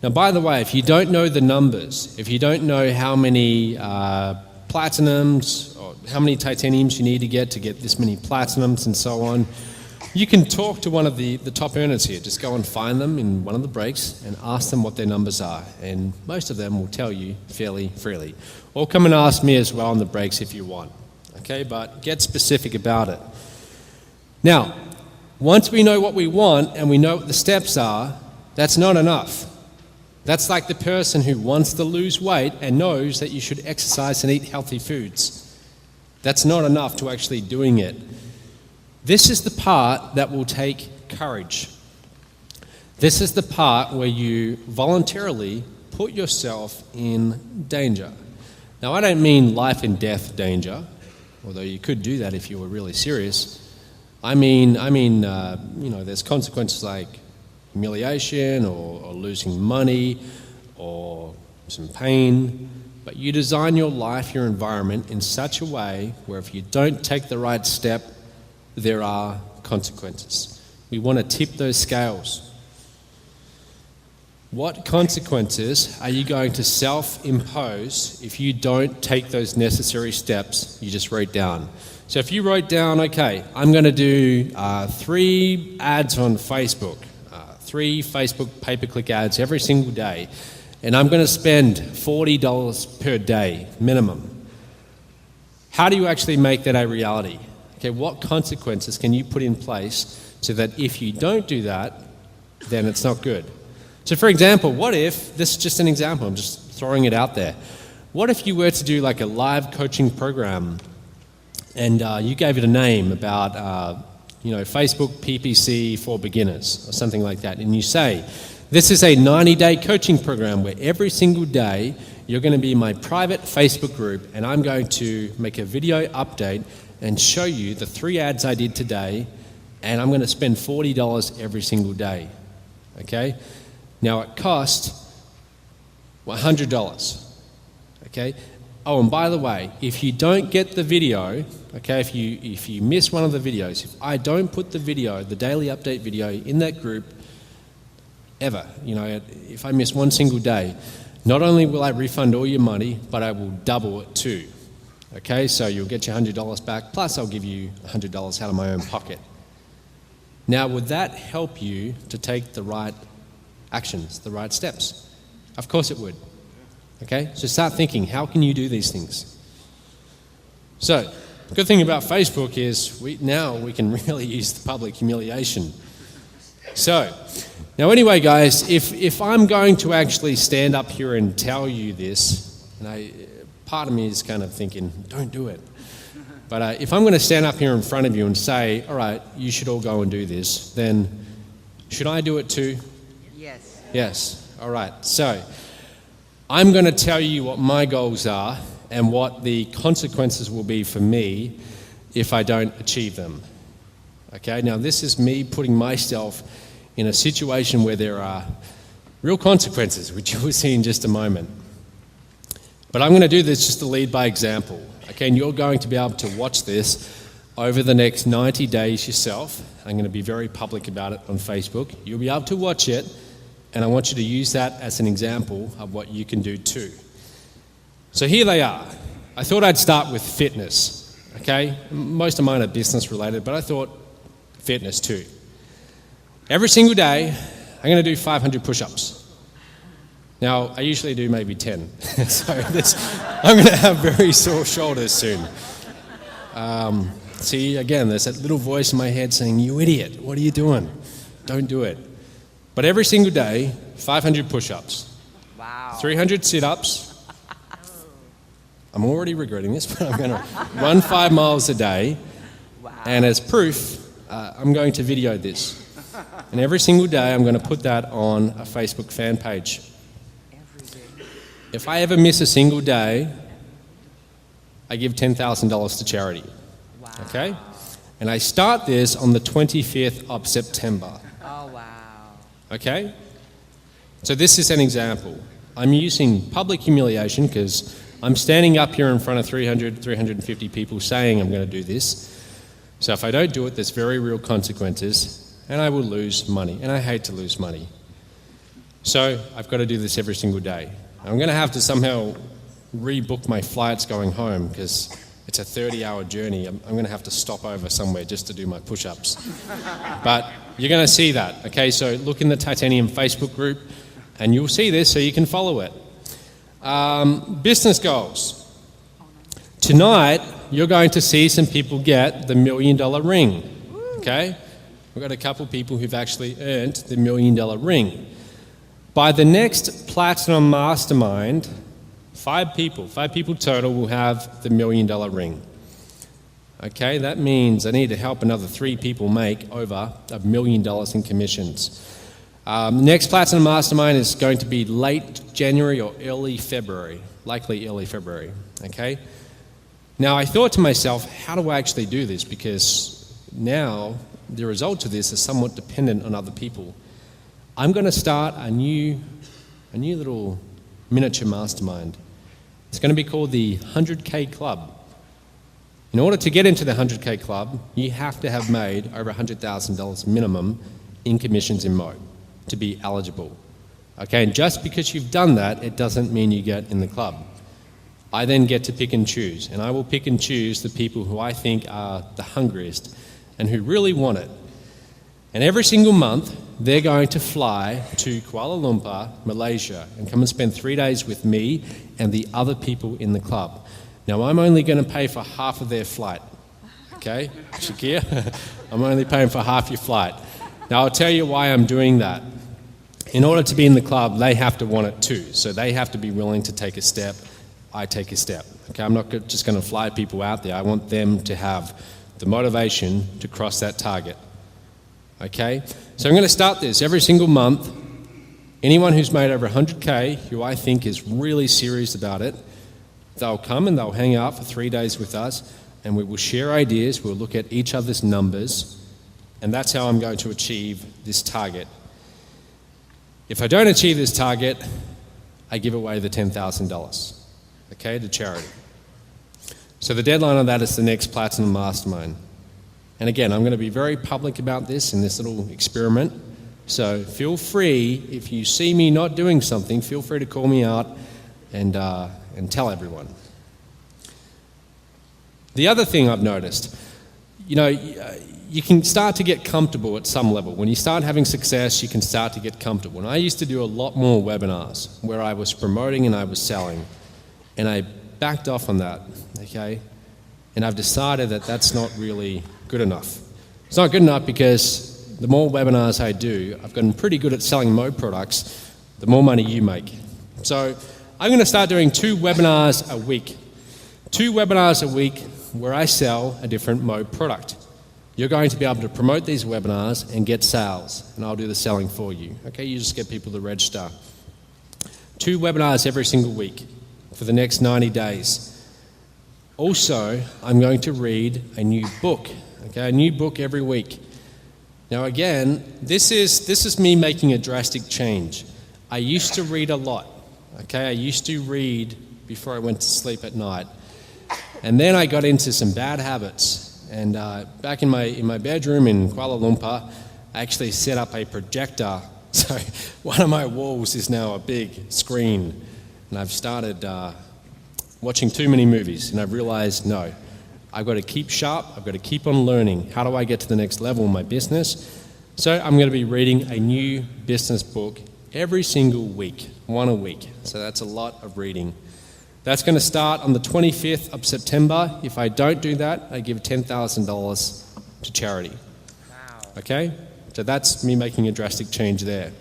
Now, by the way, if you don't know the numbers, if you don't know how many platinums or how many titaniums you need to get this many platinums and so on, You can talk to one of the top earners here. Just go and find them in one of the breaks and ask them what their numbers are. And most of them will tell you fairly freely. Or come and ask me as well on the breaks if you want. Okay, but get specific about it. Now, once we know what we want and we know what the steps are, that's not enough. That's like the person who wants to lose weight and knows that you should exercise and eat healthy foods. That's not enough to actually doing it. This is the part that will take courage. This is the part where you voluntarily put yourself in danger. Now, I don't mean life and death danger, although you could do that if you were really serious. I mean, there's consequences like humiliation or losing money or some pain. But you design your life, your environment in such a way where if you don't take the right step, there are consequences. We want to tip those scales. What consequences are you going to self-impose if you don't take those necessary steps you just wrote down? So if you wrote down, okay, I'm going to do 3 ads on Facebook, 3 Facebook pay-per-click ads every single day, and I'm going to spend $40 per day minimum. How do you actually make that a reality? Okay, what consequences can you put in place so that if you don't do that, then it's not good? So for example, what if, this is just an example, I'm just throwing it out there. What if you were to do like a live coaching program and you gave it a name about, Facebook PPC for beginners or something like that, and you say, this is a 90-day coaching program where every single day you're going to be in my private Facebook group and I'm going to make a video update and show you the 3 ads I did today, and I'm going to spend $40 every single day, okay? Now it cost $100, okay? Oh, and by the way, if you don't get the video, okay, if you miss one of the videos, if I don't put the video, the daily update video in that group ever, if I miss one single day, not only will I refund all your money, but I will double it too. Okay, so you'll get your $100 back, plus I'll give you $100 out of my own pocket. Now, would that help you to take the right actions, the right steps? Of course it would. Okay, so start thinking, how can you do these things? So, the good thing about Facebook is now we can really use the public humiliation. So, now anyway guys, if I'm going to actually stand up here and tell you this, and part of me is kind of thinking, don't do it. But if I'm going to stand up here in front of you and say, all right, you should all go and do this, then should I do it too? Yes. Yes. All right. So I'm going to tell you what my goals are and what the consequences will be for me if I don't achieve them. Okay. Now this is me putting myself in a situation where there are real consequences, which you will see in just a moment. But I'm going to do this just to lead by example. Okay, and you're going to be able to watch this over the next 90 days yourself. I'm going to be very public about it on Facebook. You'll be able to watch it, and I want you to use that as an example of what you can do too. So here they are. I thought I'd start with fitness. Okay, most of mine are business related, but I thought fitness too. Every single day, I'm going to do 500 push-ups. Now, I usually do maybe 10, so I'm going to have very sore shoulders soon. See, again, there's that little voice in my head saying, you idiot, what are you doing? Don't do it. But every single day, 500 push-ups, Wow. 300 sit-ups. I'm already regretting this, but I'm going to run 5 miles a day, Wow. and as proof, I'm going to video this. And every single day, I'm going to put that on a Facebook fan page. If I ever miss a single day, I give $10,000 to charity. Wow. Okay? And I start this on the 25th of September. Oh, wow. Okay? So this is an example. I'm using public humiliation because I'm standing up here in front of 350 people saying I'm going to do this. So if I don't do it, there's very real consequences, and I will lose money. And I hate to lose money. So I've got to do this every single day. I'm going to have to somehow rebook my flights going home because It's a 30-hour journey. I'm going to have to stop over somewhere just to do my push-ups. But you're going to see that, okay? So look in the Titanium Facebook group, and you'll see this so you can follow it. Business goals. Tonight, you're going to see some people get the $1 million ring, okay? We've got a couple people who've actually earned the $1 million ring. By the next Platinum Mastermind, 5 people total will have the $1 million ring. Okay, that means I need to help another 3 people make over $1 million in commissions. Next Platinum Mastermind is going to be late January or early February, likely early February, okay? Now, I thought to myself, how do I actually do this? Because now the result of this is somewhat dependent on other people. I'm going to start a new little miniature mastermind. It's going to be called the 100K Club. In order to get into the 100K Club, you have to have made over $100,000 minimum in commissions in Mo to be eligible. Okay, and just because you've done that, it doesn't mean you get in the club. I then get to pick and choose, and I will pick and choose the people who I think are the hungriest and who really want it. And every single month, they're going to fly to Kuala Lumpur, Malaysia, and come and spend 3 days with me and the other people in the club. Now, I'm only going to pay for half of their flight. Okay, Shakir? I'm only paying for half your flight. Now, I'll tell you why I'm doing that. In order to be in the club, they have to want it too. So they have to be willing to take a step. I take a step. Okay, I'm not just going to fly people out there. I want them to have the motivation to cross that target. Okay, so I'm going to start this every single month. Anyone who's made over 100K, who I think is really serious about it, they'll come and they'll hang out for 3 days with us, and we will share ideas, we'll look at each other's numbers, and that's how I'm going to achieve this target. If I don't achieve this target, I give away the $10,000, okay, to charity. So the deadline on that is the next Platinum Mastermind. And again, I'm going to be very public about this in this little experiment. So feel free, if you see me not doing something, feel free to call me out and tell everyone. The other thing I've noticed, you can start to get comfortable at some level. When you start having success, you can start to get comfortable. And I used to do a lot more webinars where I was promoting and I was selling. And I backed off on that, okay? And I've decided that that's not really good enough. It's not good enough because the more webinars I do, I've gotten pretty good at selling Mo products, the more money you make. So I'm going to start doing 2 webinars a week. 2 webinars a week where I sell a different Mo product. You're going to be able to promote these webinars and get sales, and I'll do the selling for you. Okay, you just get people to register. 2 webinars every single week for the next 90 days. Also, I'm going to read a new book, okay, a new book every week. Now again, this is me making a drastic change. I used to read a lot, okay, I used to read before I went to sleep at night. And then I got into some bad habits. And back in my bedroom in Kuala Lumpur, I actually set up a projector. So one of my walls is now a big screen. And I've started watching too many movies, and I've realized, no, I've got to keep sharp, I've got to keep on learning. How do I get to the next level in my business? So I'm going to be reading a new business book every single week, 1 a week. So that's a lot of reading. That's going to start on the 25th of September. If I don't do that, I give $10,000 to charity. Wow. Okay? So that's me making a drastic change there.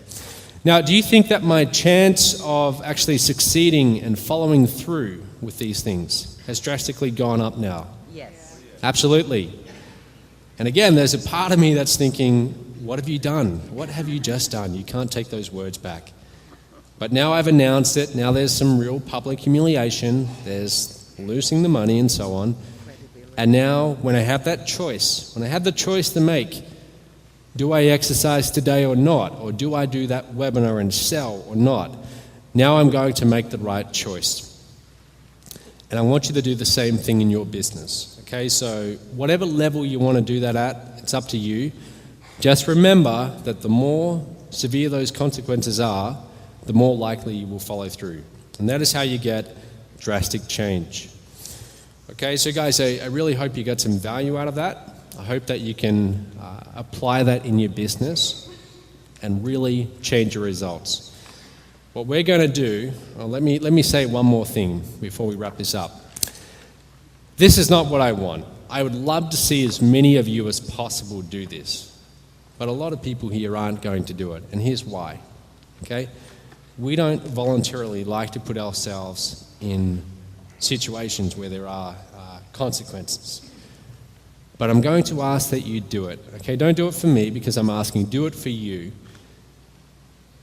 Now, do you think that my chance of actually succeeding and following through with these things has drastically gone up now? Yes. Absolutely. And again, there's a part of me that's thinking, what have you done? What have you just done? You can't take those words back. But now I've announced it. Now there's some real public humiliation. There's losing the money and so on. And now when I have that choice, when I have the choice to make, do I exercise today or not? Or do I do that webinar and sell or not? Now I'm going to make the right choice. And I want you to do the same thing in your business. Okay, so whatever level you want to do that at, it's up to you. Just remember that the more severe those consequences are, the more likely you will follow through. And that is how you get drastic change. Okay, so guys, I really hope you got some value out of that. I hope that you can apply that in your business and really change your results. What we're going to do, well, let me say one more thing before we wrap this up. This is not what I want. I would love to see as many of you as possible do this, but a lot of people here aren't going to do it, and here's why. Okay, we don't voluntarily like to put ourselves in situations where there are consequences. But I'm going to ask that you do it. Okay, don't do it for me because I'm asking, do it for you.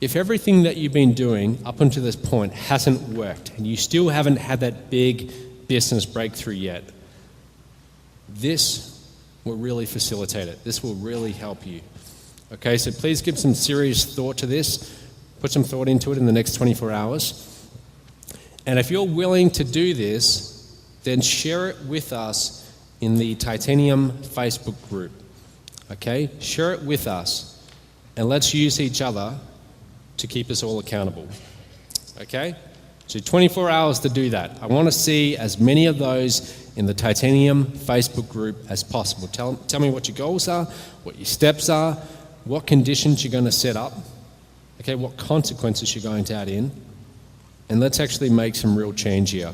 If everything that you've been doing up until this point hasn't worked and you still haven't had that big business breakthrough yet, this will really facilitate it. This will really help you. Okay, so please give some serious thought to this. Put some thought into it in the next 24 hours. And if you're willing to do this, then share it with us in the Titanium Facebook group. Okay, share it with us and let's use each other to keep us all accountable. Okay, so 24 hours to do that. I want to see as many of those in the Titanium Facebook group as possible. Tell me what your goals are, what your steps are, what conditions you're going to set up, okay, what consequences you're going to add in, and let's actually make some real change here.